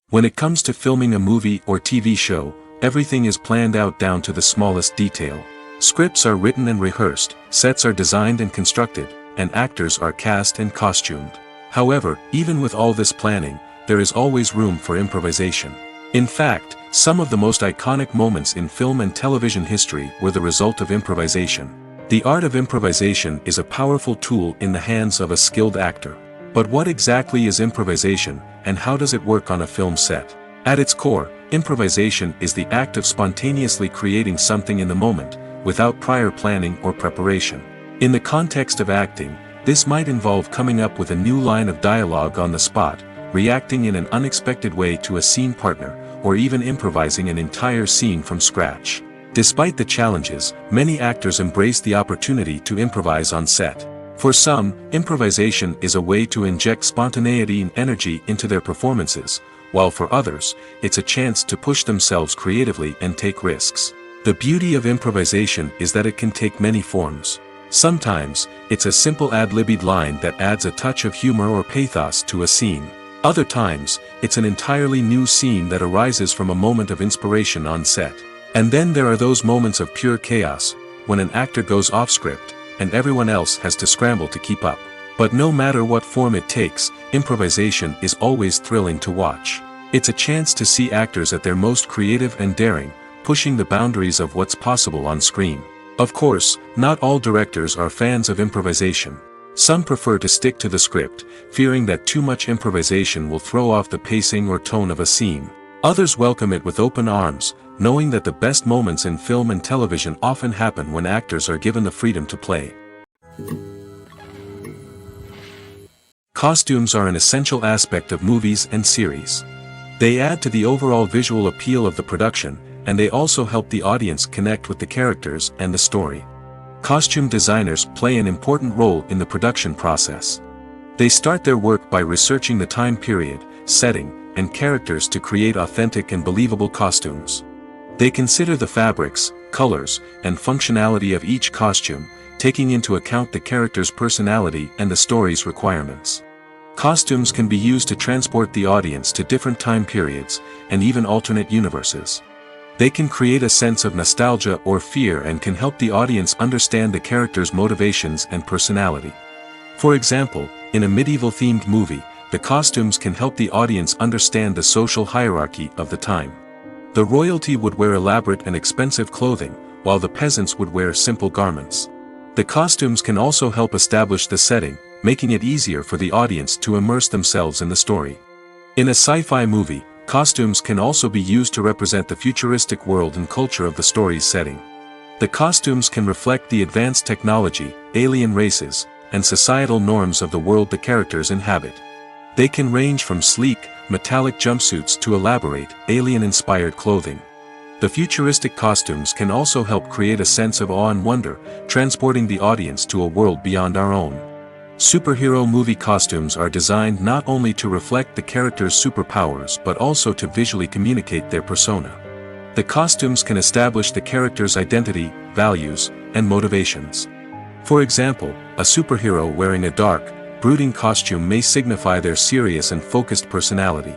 When it comes to filming a movie or TV show, everything is planned out down to the smallest detail. Scripts are written and rehearsed, sets are designed and constructed, and actors are cast and costumed. However, even with all this planning, there is always room for improvisation. In fact, some of the most iconic moments in film and television history were the result of improvisation. The art of improvisation is a powerful tool in the hands of a skilled actor. But what exactly is improvisation, and how does it work on a film set? At its core, improvisation is the act of spontaneously creating something in the moment, without prior planning or preparation. In the context of acting, this might involve coming up with a new line of dialogue on the spot, reacting in an unexpected way to a scene partner, or even improvising an entire scene from scratch. Despite the challenges, many actors embrace the opportunity to improvise on set. For some, improvisation is a way to inject spontaneity and energy into their performances, while for others, it's a chance to push themselves creatively and take risks. The beauty of improvisation is that it can take many forms. Sometimes, it's a simple ad-libbed line that adds a touch of humor or pathos to a scene. Other times, it's an entirely new scene that arises from a moment of inspiration on set. And then there are those moments of pure chaos, when an actor goes off script, and everyone else has to scramble to keep up. But no matter what form it takes, improvisation is always thrilling to watch. It's a chance to see actors at their most creative and daring, pushing the boundaries of what's possible on screen. Of course, not all directors are fans of improvisation. Some prefer to stick to the script, fearing that too much improvisation will throw off the pacing or tone of a scene. Others welcome it with open arms, knowing that the best moments in film and television often happen when actors are given the freedom to play. Costumes are an essential aspect of movies and series. They add to the overall visual appeal of the production, and they also help the audience connect with the characters and the story. Costume designers play an important role in the production process. They start their work by researching the time period, setting, and characters to create authentic and believable costumes. They consider the fabrics, colors, and functionality of each costume, taking into account the character's personality and the story's requirements. Costumes can be used to transport the audience to different time periods, and even alternate universes. They can create a sense of nostalgia or fear and can help the audience understand the character's motivations and personality. For example, in a medieval-themed movie, the costumes can help the audience understand the social hierarchy of the time. The royalty would wear elaborate and expensive clothing, while the peasants would wear simple garments. The costumes can also help establish the setting, making it easier for the audience to immerse themselves in the story. In a sci-fi movie, costumes can also be used to represent the futuristic world and culture of the story's setting. The costumes can reflect the advanced technology, alien races, and societal norms of the world the characters inhabit. They can range from sleek, metallic jumpsuits to elaborate, alien-inspired clothing. The futuristic costumes can also help create a sense of awe and wonder, transporting the audience to a world beyond our own. Superhero movie costumes are designed not only to reflect the character's superpowers but also to visually communicate their persona. The costumes can establish the character's identity, values, and motivations. For example, a superhero wearing a dark, brooding costume may signify their serious and focused personality.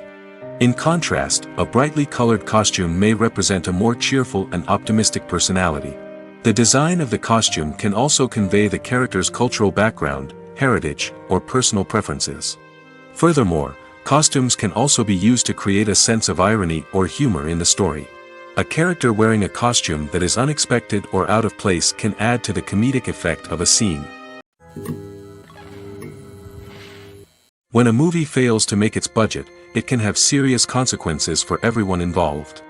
In contrast, a brightly colored costume may represent a more cheerful and optimistic personality. The design of the costume can also convey the character's cultural background, heritage, or personal preferences. Furthermore, costumes can also be used to create a sense of irony or humor in the story. A character wearing a costume that is unexpected or out of place can add to the comedic effect of a scene. When a movie fails to make its budget, it can have serious consequences for everyone involved.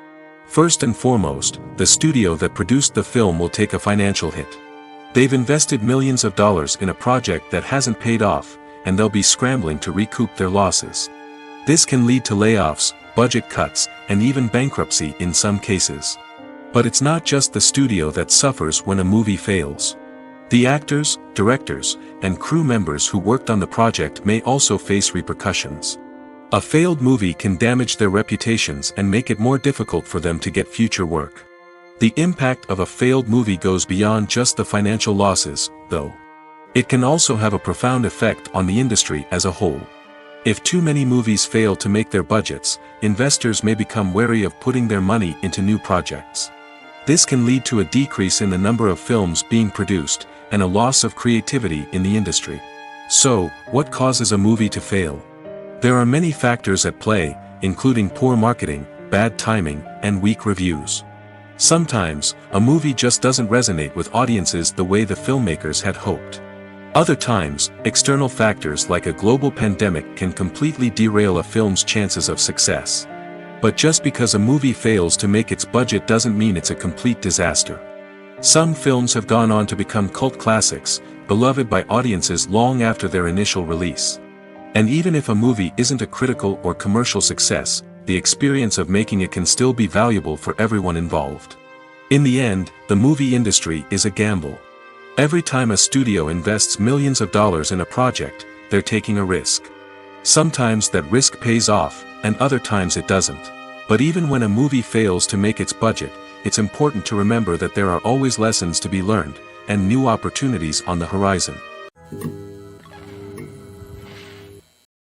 First and foremost, the studio that produced the film will take a financial hit. They've invested millions of dollars in a project that hasn't paid off, and they'll be scrambling to recoup their losses. This can lead to layoffs, budget cuts, and even bankruptcy in some cases. But it's not just the studio that suffers when a movie fails. The actors, directors, and crew members who worked on the project may also face repercussions. A failed movie can damage their reputations and make it more difficult for them to get future work. The impact of a failed movie goes beyond just the financial losses, though. It can also have a profound effect on the industry as a whole. If too many movies fail to make their budgets, investors may become wary of putting their money into new projects. This can lead to a decrease in the number of films being produced, and a loss of creativity in the industry. So, what causes a movie to fail? There are many factors at play, including poor marketing, bad timing, and weak reviews. Sometimes, a movie just doesn't resonate with audiences the way the filmmakers had hoped. Other times, external factors like a global pandemic can completely derail a film's chances of success. But just because a movie fails to make its budget doesn't mean it's a complete disaster. Some films have gone on to become cult classics, beloved by audiences long after their initial release. And even if a movie isn't a critical or commercial success, the experience of making it can still be valuable for everyone involved. In the end, the movie industry is a gamble. Every time a studio invests millions of dollars in a project, they're taking a risk. Sometimes that risk pays off, and other times it doesn't. But even when a movie fails to make its budget, it's important to remember that there are always lessons to be learned, and new opportunities on the horizon.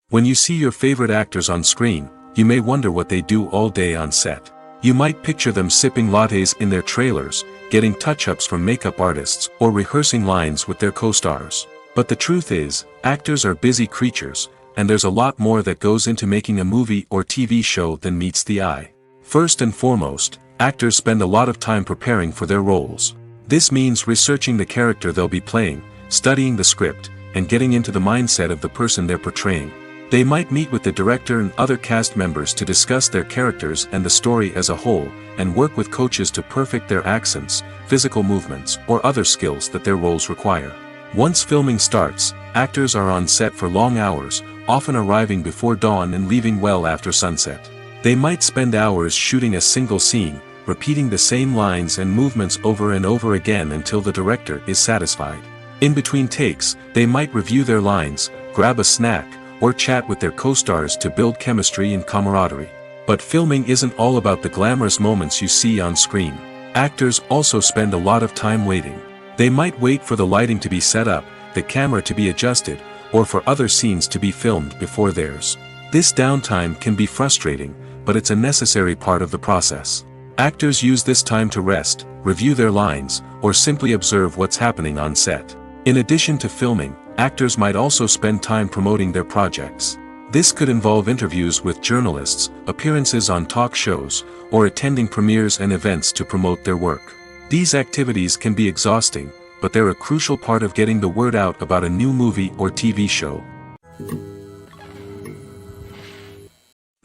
When you see your favorite actors on screen, you may wonder what they do all day on set. You might picture them sipping lattes in their trailers, getting touch-ups from makeup artists, or rehearsing lines with their co-stars. But the truth is, actors are busy creatures, and there's a lot more that goes into making a movie or TV show than meets the eye. First and foremost, actors spend a lot of time preparing for their roles. This means researching the character they'll be playing, studying the script, and getting into the mindset of the person they're portraying. They might meet with the director and other cast members to discuss their characters and the story as a whole, and work with coaches to perfect their accents, physical movements, or other skills that their roles require. Once filming starts, actors are on set for long hours, often arriving before dawn and leaving well after sunset. They might spend hours shooting a single scene, repeating the same lines and movements over and over again until the director is satisfied. In between takes, they might review their lines, grab a snack, or chat with their co-stars to build chemistry and camaraderie. But filming isn't all about the glamorous moments you see on screen. Actors also spend a lot of time waiting. They might wait for the lighting to be set up, the camera to be adjusted, or for other scenes to be filmed before theirs. This downtime can be frustrating, but it's a necessary part of the process. Actors use this time to rest, review their lines, or simply observe what's happening on set. In addition to filming, actors might also spend time promoting their projects. This could involve interviews with journalists, appearances on talk shows, or attending premieres and events to promote their work. These activities can be exhausting, but they're a crucial part of getting the word out about a new movie or TV show.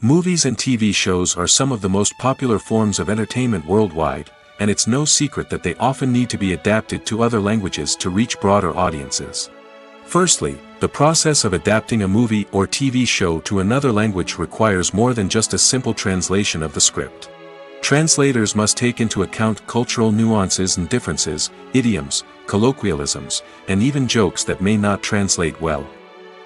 Movies and TV shows are some of the most popular forms of entertainment worldwide, and it's no secret that they often need to be adapted to other languages to reach broader audiences. Firstly, the process of adapting a movie or TV show to another language requires more than just a simple translation of the script. Translators must take into account cultural nuances and differences, idioms, colloquialisms, and even jokes that may not translate well.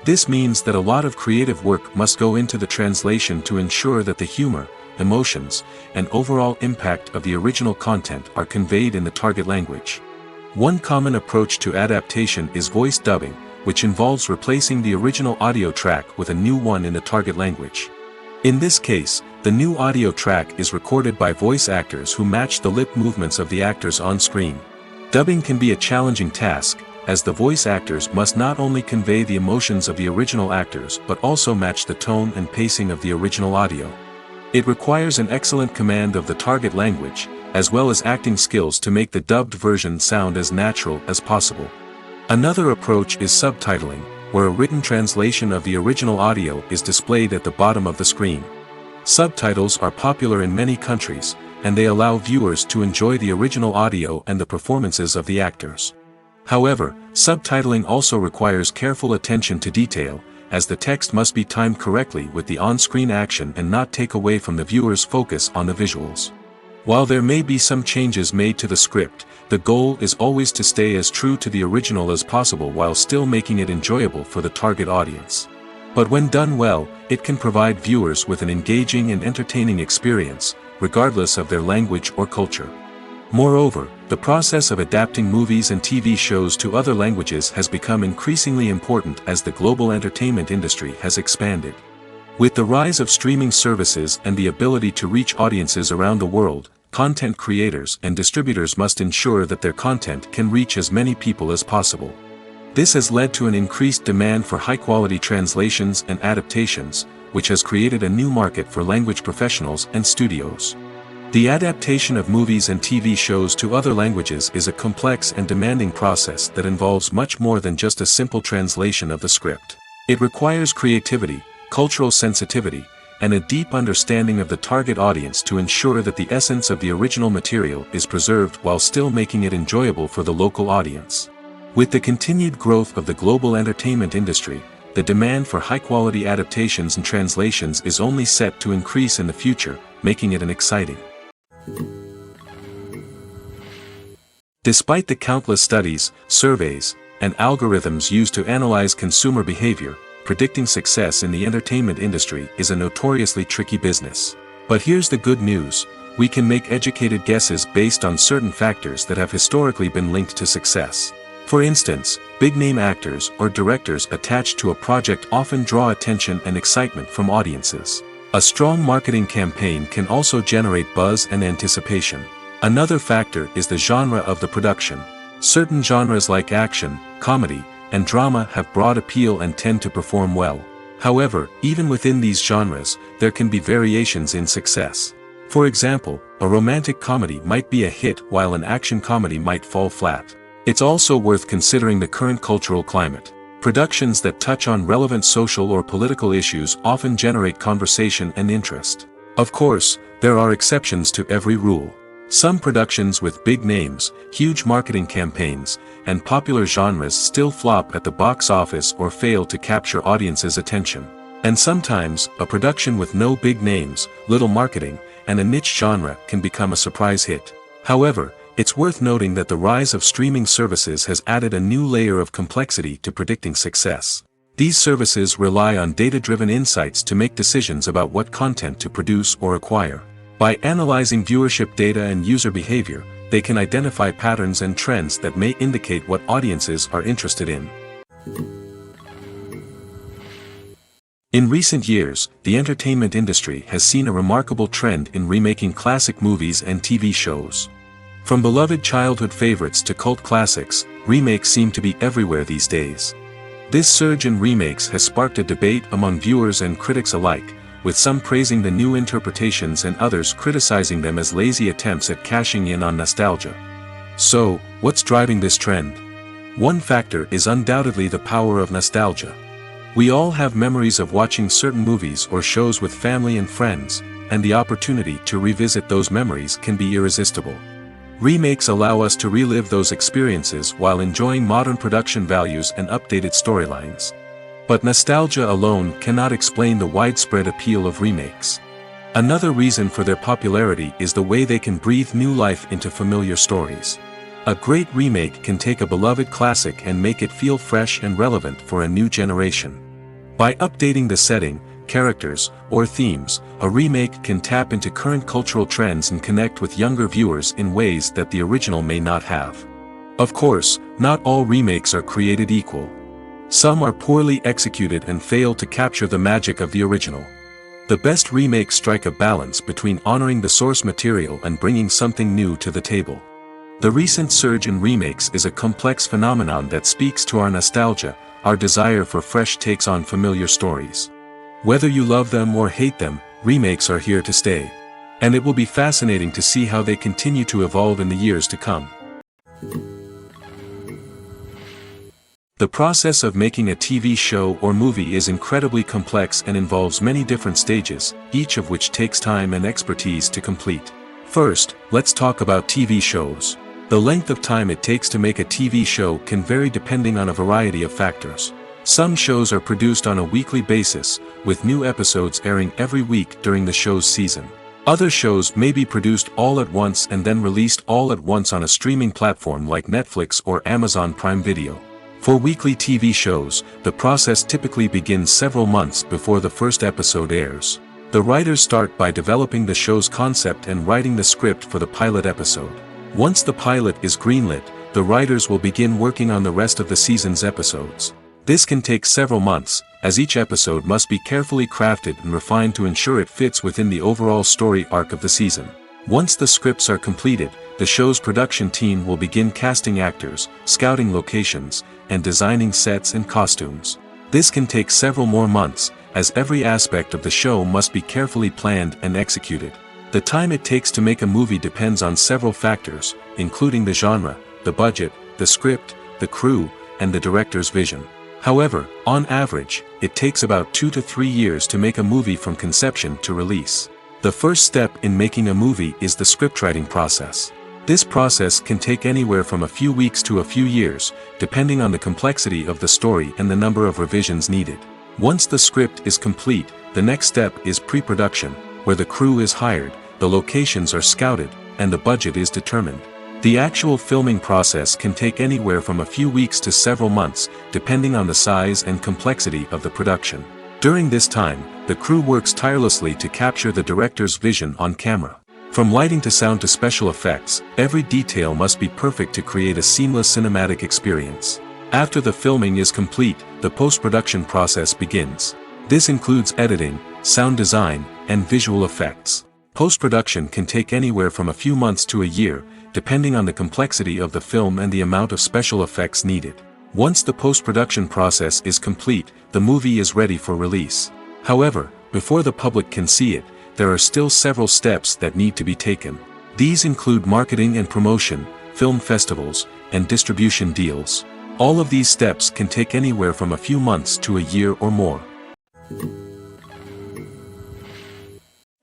This means that a lot of creative work must go into the translation to ensure that the humor, emotions, and overall impact of the original content are conveyed in the target language. One common approach to adaptation is voice dubbing, which involves replacing the original audio track with a new one in the target language. In this case, the new audio track is recorded by voice actors who match the lip movements of the actors on screen. Dubbing can be a challenging task, as the voice actors must not only convey the emotions of the original actors but also match the tone and pacing of the original audio. It requires an excellent command of the target language, as well as acting skills to make the dubbed version sound as natural as possible. Another approach is subtitling, where a written translation of the original audio is displayed at the bottom of the screen. Subtitles are popular in many countries, and they allow viewers to enjoy the original audio and the performances of the actors. However, subtitling also requires careful attention to detail, as the text must be timed correctly with the on-screen action and not take away from the viewer's focus on the visuals. While there may be some changes made to the script, the goal is always to stay as true to the original as possible while still making it enjoyable for the target audience. But when done well, it can provide viewers with an engaging and entertaining experience, regardless of their language or culture. Moreover, the process of adapting movies and TV shows to other languages has become increasingly important as the global entertainment industry has expanded. With the rise of streaming services and the ability to reach audiences around the world, content creators and distributors must ensure that their content can reach as many people as possible. This has led to an increased demand for high-quality translations and adaptations, which has created a new market for language professionals and studios. The adaptation of movies and TV shows to other languages is a complex and demanding process that involves much more than just a simple translation of the script. It requires creativity, cultural sensitivity, and a deep understanding of the target audience to ensure that the essence of the original material is preserved while still making it enjoyable for the local audience. With the continued growth of the global entertainment industry, the demand for high-quality adaptations and translations is only set to increase in the future, making it an exciting. Despite the countless studies, surveys, and algorithms used to analyze consumer behavior, predicting success in the entertainment industry is a notoriously tricky business. But here's the good news: we can make educated guesses based on certain factors that have historically been linked to success. For instance, big-name actors or directors attached to a project often draw attention and excitement from audiences. A strong marketing campaign can also generate buzz and anticipation. Another factor is the genre of the production. Certain genres like action, comedy, and drama have broad appeal and tend to perform well. However, even within these genres, there can be variations in success. For example, a romantic comedy might be a hit while an action comedy might fall flat. It's also worth considering the current cultural climate. Productions that touch on relevant social or political issues often generate conversation and interest. Of course, there are exceptions to every rule. Some productions with big names, huge marketing campaigns, and popular genres still flop at the box office or fail to capture audiences' attention. And sometimes, a production with no big names, little marketing, and a niche genre can become a surprise hit. However, it's worth noting that the rise of streaming services has added a new layer of complexity to predicting success. These services rely on data-driven insights to make decisions about what content to produce or acquire. By analyzing viewership data and user behavior, they can identify patterns and trends that may indicate what audiences are interested in. In recent years, the entertainment industry has seen a remarkable trend in remaking classic movies and TV shows. From beloved childhood favorites to cult classics, remakes seem to be everywhere these days. This surge in remakes has sparked a debate among viewers and critics alike, with some praising the new interpretations and others criticizing them as lazy attempts at cashing in on nostalgia. So, what's driving this trend? One factor is undoubtedly the power of nostalgia. We all have memories of watching certain movies or shows with family and friends, and the opportunity to revisit those memories can be irresistible. Remakes allow us to relive those experiences while enjoying modern production values and updated storylines. But nostalgia alone cannot explain the widespread appeal of remakes. Another reason for their popularity is the way they can breathe new life into familiar stories. A great remake can take a beloved classic and make it feel fresh and relevant for a new generation. By updating the setting, characters, or themes, a remake can tap into current cultural trends and connect with younger viewers in ways that the original may not have. Of course, not all remakes are created equal. Some are poorly executed and fail to capture the magic of the original. The best remakes strike a balance between honoring the source material and bringing something new to the table. The recent surge in remakes is a complex phenomenon that speaks to our nostalgia, our desire for fresh takes on familiar stories. Whether you love them or hate them, remakes are here to stay. And it will be fascinating to see how they continue to evolve in the years to come. The process of making a TV show or movie is incredibly complex and involves many different stages, each of which takes time and expertise to complete. First, let's talk about TV shows. The length of time it takes to make a TV show can vary depending on a variety of factors. Some shows are produced on a weekly basis, with new episodes airing every week during the show's season. Other shows may be produced all at once and then released all at once on a streaming platform like Netflix or Amazon Prime Video. For weekly TV shows, the process typically begins several months before the first episode airs. The writers start by developing the show's concept and writing the script for the pilot episode. Once the pilot is greenlit, the writers will begin working on the rest of the season's episodes. This can take several months, as each episode must be carefully crafted and refined to ensure it fits within the overall story arc of the season. Once the scripts are completed, the show's production team will begin casting actors, scouting locations, and designing sets and costumes. This can take several more months, as every aspect of the show must be carefully planned and executed. The time it takes to make a movie depends on several factors, including the genre, the budget, the script, the crew, and the director's vision. However, on average, it takes about 2 to 3 years to make a movie from conception to release. The first step in making a movie is the scriptwriting process. This process can take anywhere from a few weeks to a few years, depending on the complexity of the story and the number of revisions needed. Once the script is complete, the next step is pre-production, where the crew is hired, the locations are scouted, and the budget is determined. The actual filming process can take anywhere from a few weeks to several months, depending on the size and complexity of the production. During this time, the crew works tirelessly to capture the director's vision on camera. From lighting to sound to special effects, every detail must be perfect to create a seamless cinematic experience. After the filming is complete, the post-production process begins. This includes editing, sound design, and visual effects. Post-production can take anywhere from a few months to a year, depending on the complexity of the film and the amount of special effects needed. Once the post-production process is complete, the movie is ready for release. However, before the public can see it, there are still several steps that need to be taken. These include marketing and promotion, film festivals, and distribution deals. All of these steps can take anywhere from a few months to a year or more.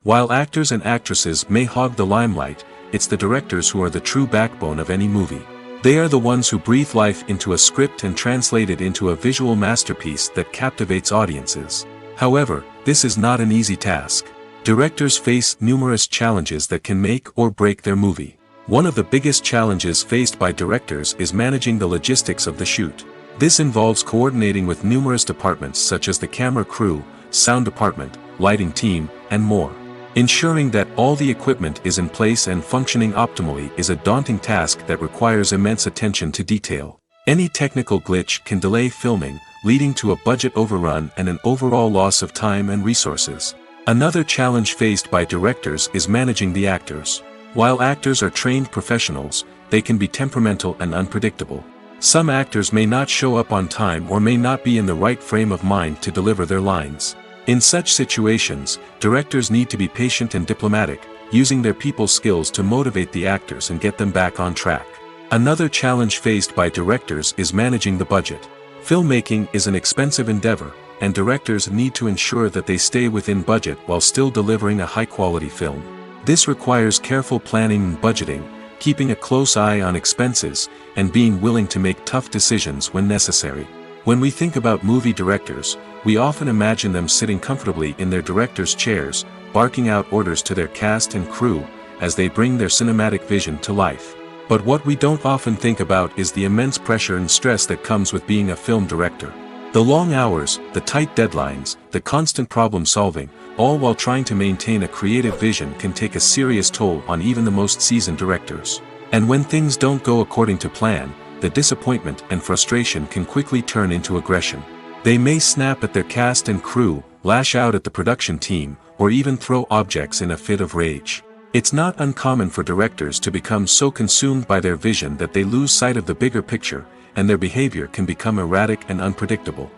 While actors and actresses may hog the limelight, it's the directors who are the true backbone of any movie. They are the ones who breathe life into a script and translate it into a visual masterpiece that captivates audiences. However, this is not an easy task. Directors face numerous challenges that can make or break their movie. One of the biggest challenges faced by directors is managing the logistics of the shoot. This involves coordinating with numerous departments such as the camera crew, sound department, lighting team, and more. Ensuring that all the equipment is in place and functioning optimally is a daunting task that requires immense attention to detail. Any technical glitch can delay filming, leading to a budget overrun and an overall loss of time and resources. Another challenge faced by directors is managing the actors. While actors are trained professionals, they can be temperamental and unpredictable. Some actors may not show up on time or may not be in the right frame of mind to deliver their lines. In such situations, directors need to be patient and diplomatic, using their people skills to motivate the actors and get them back on track. Another challenge faced by directors is managing the budget. Filmmaking is an expensive endeavor, and directors need to ensure that they stay within budget while still delivering a high-quality film. This requires careful planning and budgeting, keeping a close eye on expenses, and being willing to make tough decisions when necessary. When we think about movie directors, we often imagine them sitting comfortably in their director's chairs, barking out orders to their cast and crew, as they bring their cinematic vision to life. But what we don't often think about is the immense pressure and stress that comes with being a film director. The long hours, the tight deadlines, the constant problem solving, all while trying to maintain a creative vision can take a serious toll on even the most seasoned directors. And when things don't go according to plan, the disappointment and frustration can quickly turn into aggression. They may snap at their cast and crew, lash out at the production team, or even throw objects in a fit of rage. It's not uncommon for directors to become so consumed by their vision that they lose sight of the bigger picture, and their behavior can become erratic and unpredictable.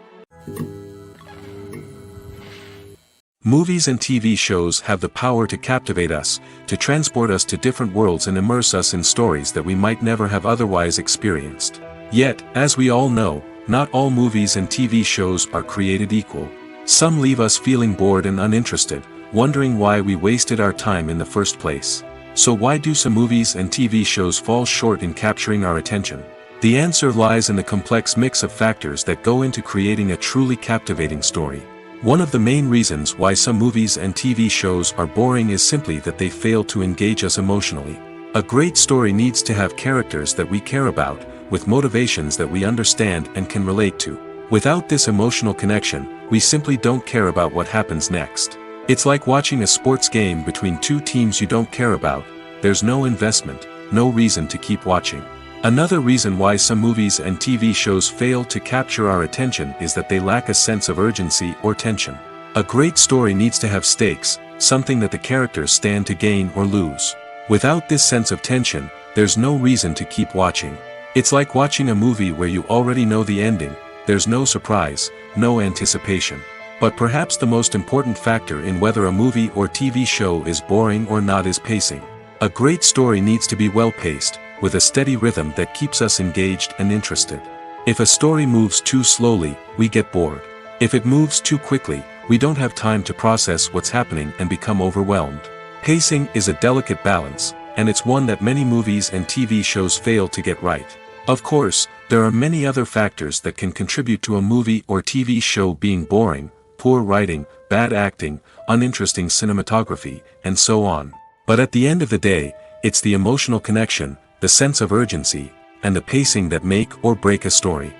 Movies and TV shows have the power to captivate us, to transport us to different worlds and immerse us in stories that we might never have otherwise experienced. Yet, as we all know, not all movies and TV shows are created equal. Some leave us feeling bored and uninterested, wondering why we wasted our time in the first place. So why do some movies and TV shows fall short in capturing our attention? The answer lies in the complex mix of factors that go into creating a truly captivating story. One of the main reasons why some movies and TV shows are boring is simply that they fail to engage us emotionally. A great story needs to have characters that we care about, with motivations that we understand and can relate to. Without this emotional connection, we simply don't care about what happens next. It's like watching a sports game between two teams you don't care about. There's no investment, no reason to keep watching. Another reason why some movies and TV shows fail to capture our attention is that they lack a sense of urgency or tension. A great story needs to have stakes, something that the characters stand to gain or lose. Without this sense of tension, there's no reason to keep watching. It's like watching a movie where you already know the ending. There's no surprise, no anticipation. But perhaps the most important factor in whether a movie or TV show is boring or not is pacing. A great story needs to be well-paced, with a steady rhythm that keeps us engaged and interested. If a story moves too slowly, we get bored. If it moves too quickly, we don't have time to process what's happening and become overwhelmed. Pacing is a delicate balance, and it's one that many movies and TV shows fail to get right. Of course, there are many other factors that can contribute to a movie or TV show being boring: poor writing, bad acting, uninteresting cinematography, and so on. But at the end of the day, it's the emotional connection, the sense of urgency, and the pacing that make or break a story.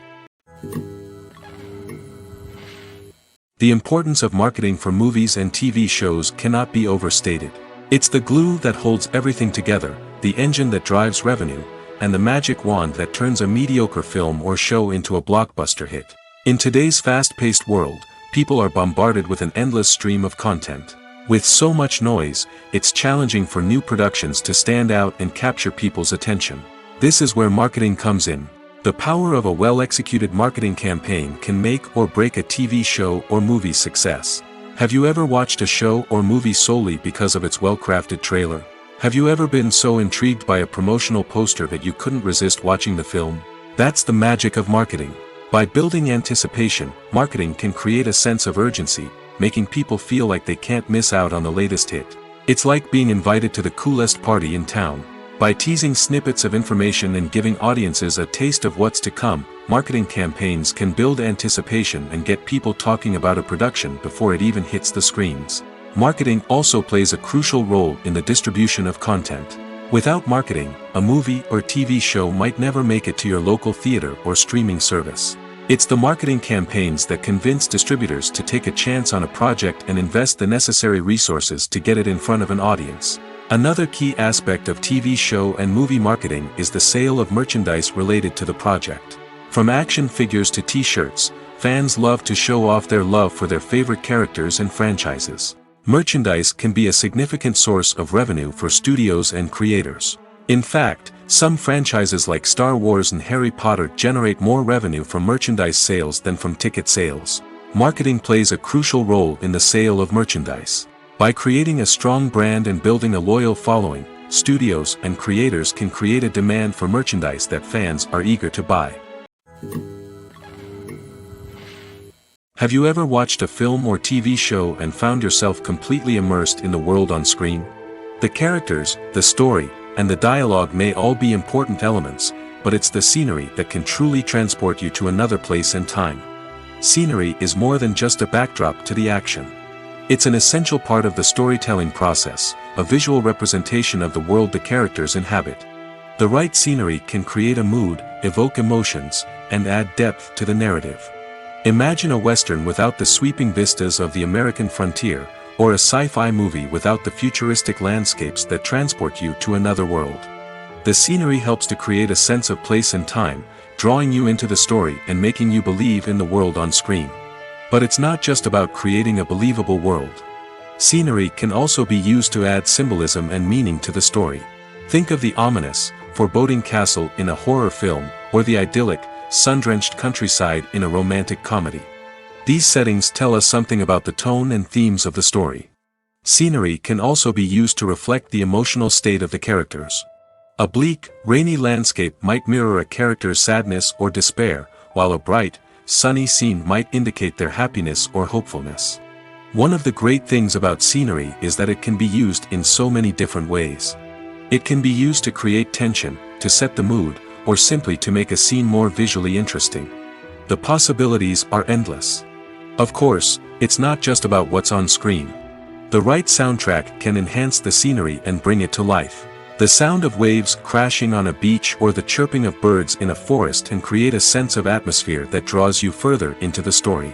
The importance of marketing for movies and TV shows cannot be overstated. It's the glue that holds everything together, the engine that drives revenue, and the magic wand that turns a mediocre film or show into a blockbuster hit. In today's fast-paced world, people are bombarded with an endless stream of content. With so much noise, it's challenging for new productions to stand out and capture people's attention. This is where marketing comes in. The power of a well-executed marketing campaign can make or break a TV show or movie's success. Have you ever watched a show or movie solely because of its well-crafted trailer? Have you ever been so intrigued by a promotional poster that you couldn't resist watching the film? That's the magic of marketing. By building anticipation, marketing can create a sense of urgency, making people feel like they can't miss out on the latest hit. It's like being invited to the coolest party in town. By teasing snippets of information and giving audiences a taste of what's to come, marketing campaigns can build anticipation and get people talking about a production before it even hits the screens. Marketing also plays a crucial role in the distribution of content. Without marketing, a movie or TV show might never make it to your local theater or streaming service. It's the marketing campaigns that convince distributors to take a chance on a project and invest the necessary resources to get it in front of an audience. Another key aspect of TV show and movie marketing is the sale of merchandise related to the project. From action figures to t-shirts, fans love to show off their love for their favorite characters and franchises. Merchandise can be a significant source of revenue for studios and creators. In fact, some franchises like Star Wars and Harry Potter generate more revenue from merchandise sales than from ticket sales. Marketing plays a crucial role in the sale of merchandise. By creating a strong brand and building a loyal following, studios and creators can create a demand for merchandise that fans are eager to buy. Have you ever watched a film or TV show and found yourself completely immersed in the world on screen? The characters, the story, and the dialogue may all be important elements, but it's the scenery that can truly transport you to another place and time. Scenery is more than just a backdrop to the action. It's an essential part of the storytelling process, a visual representation of the world the characters inhabit. The right scenery can create a mood, evoke emotions, and add depth to the narrative. Imagine a Western without the sweeping vistas of the American frontier, or a sci-fi movie without the futuristic landscapes that transport you to another world. The scenery helps to create a sense of place and time, drawing you into the story and making you believe in the world on screen. But it's not just about creating a believable world. Scenery can also be used to add symbolism and meaning to the story. Think of the ominous, foreboding castle in a horror film, or the idyllic, sun-drenched countryside in a romantic comedy. These settings tell us something about the tone and themes of the story. Scenery can also be used to reflect the emotional state of the characters. A bleak, rainy landscape might mirror a character's sadness or despair, while a bright, sunny scene might indicate their happiness or hopefulness. One of the great things about scenery is that it can be used in so many different ways. It can be used to create tension, to set the mood, or simply to make a scene more visually interesting. The possibilities are endless. Of course, it's not just about what's on screen. The right soundtrack can enhance the scenery and bring it to life. The sound of waves crashing on a beach or the chirping of birds in a forest can create a sense of atmosphere that draws you further into the story.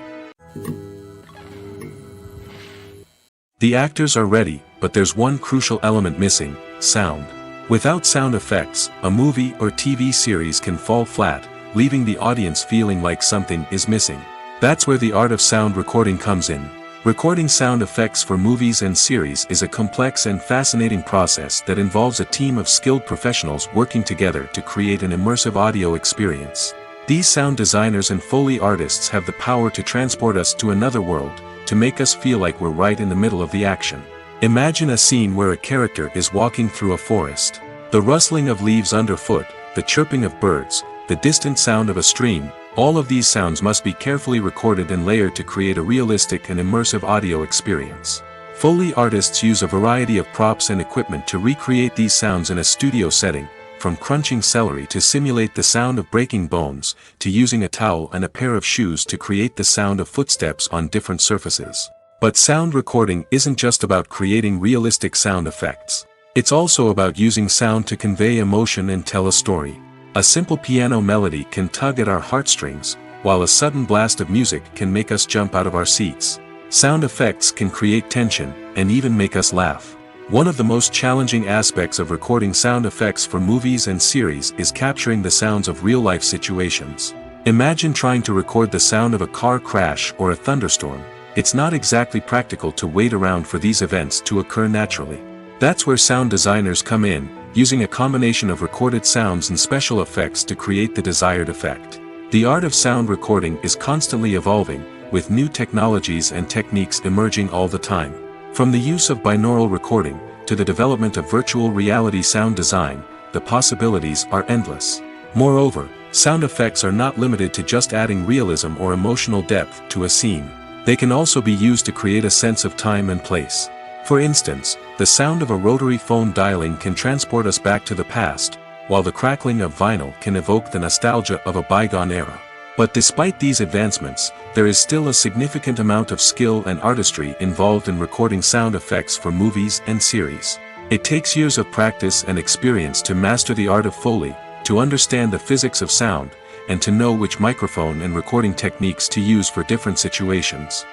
The actors are ready, but there's one crucial element missing: sound. Without sound effects, a movie or TV series can fall flat, leaving the audience feeling like something is missing. That's where the art of sound recording comes in. Recording sound effects for movies and series is a complex and fascinating process that involves a team of skilled professionals working together to create an immersive audio experience. These sound designers and Foley artists have the power to transport us to another world, to make us feel like we're right in the middle of the action. Imagine a scene where a character is walking through a forest. The rustling of leaves underfoot, the chirping of birds, the distant sound of a stream, all of these sounds must be carefully recorded and layered to create a realistic and immersive audio experience. Foley artists use a variety of props and equipment to recreate these sounds in a studio setting, from crunching celery to simulate the sound of breaking bones, to using a towel and a pair of shoes to create the sound of footsteps on different surfaces. But sound recording isn't just about creating realistic sound effects. It's also about using sound to convey emotion and tell a story. A simple piano melody can tug at our heartstrings, while a sudden blast of music can make us jump out of our seats. Sound effects can create tension, and even make us laugh. One of the most challenging aspects of recording sound effects for movies and series is capturing the sounds of real-life situations. Imagine trying to record the sound of a car crash or a thunderstorm. It's not exactly practical to wait around for these events to occur naturally. That's where sound designers come in, using a combination of recorded sounds and special effects to create the desired effect. The art of sound recording is constantly evolving, with new technologies and techniques emerging all the time. From the use of binaural recording, to the development of virtual reality sound design, the possibilities are endless. Moreover, sound effects are not limited to just adding realism or emotional depth to a scene. They can also be used to create a sense of time and place. For instance, the sound of a rotary phone dialing can transport us back to the past, while the crackling of vinyl can evoke the nostalgia of a bygone era. But despite these advancements, there is still a significant amount of skill and artistry involved in recording sound effects for movies and series. It takes years of practice and experience to master the art of Foley, to understand the physics of sound, and to know which microphone and recording techniques to use for different situations.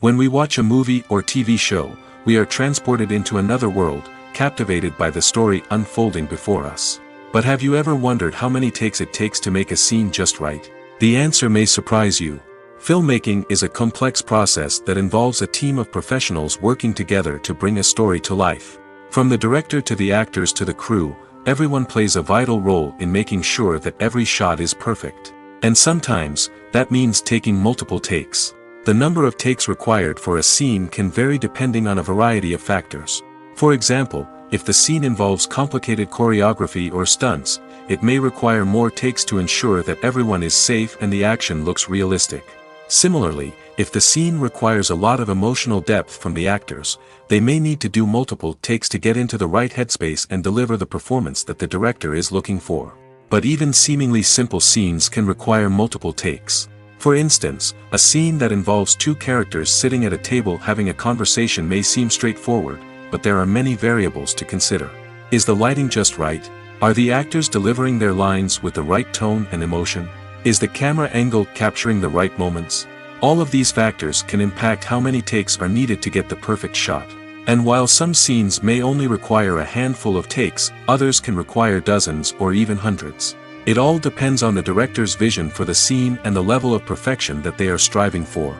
When we watch a movie or TV show, we are transported into another world, captivated by the story unfolding before us. But have you ever wondered how many takes it takes to make a scene just right? The answer may surprise you. Filmmaking is a complex process that involves a team of professionals working together to bring a story to life. From the director to the actors to the crew, everyone plays a vital role in making sure that every shot is perfect. And sometimes, that means taking multiple takes. The number of takes required for a scene can vary depending on a variety of factors. For example, if the scene involves complicated choreography or stunts, it may require more takes to ensure that everyone is safe and the action looks realistic. Similarly, if the scene requires a lot of emotional depth from the actors, they may need to do multiple takes to get into the right headspace and deliver the performance that the director is looking for. But even seemingly simple scenes can require multiple takes. For instance, a scene that involves two characters sitting at a table having a conversation may seem straightforward, but there are many variables to consider. Is the lighting just right? Are the actors delivering their lines with the right tone and emotion? Is the camera angle capturing the right moments? All of these factors can impact how many takes are needed to get the perfect shot. And while some scenes may only require a handful of takes, others can require dozens or even hundreds. It all depends on the director's vision for the scene and the level of perfection that they are striving for.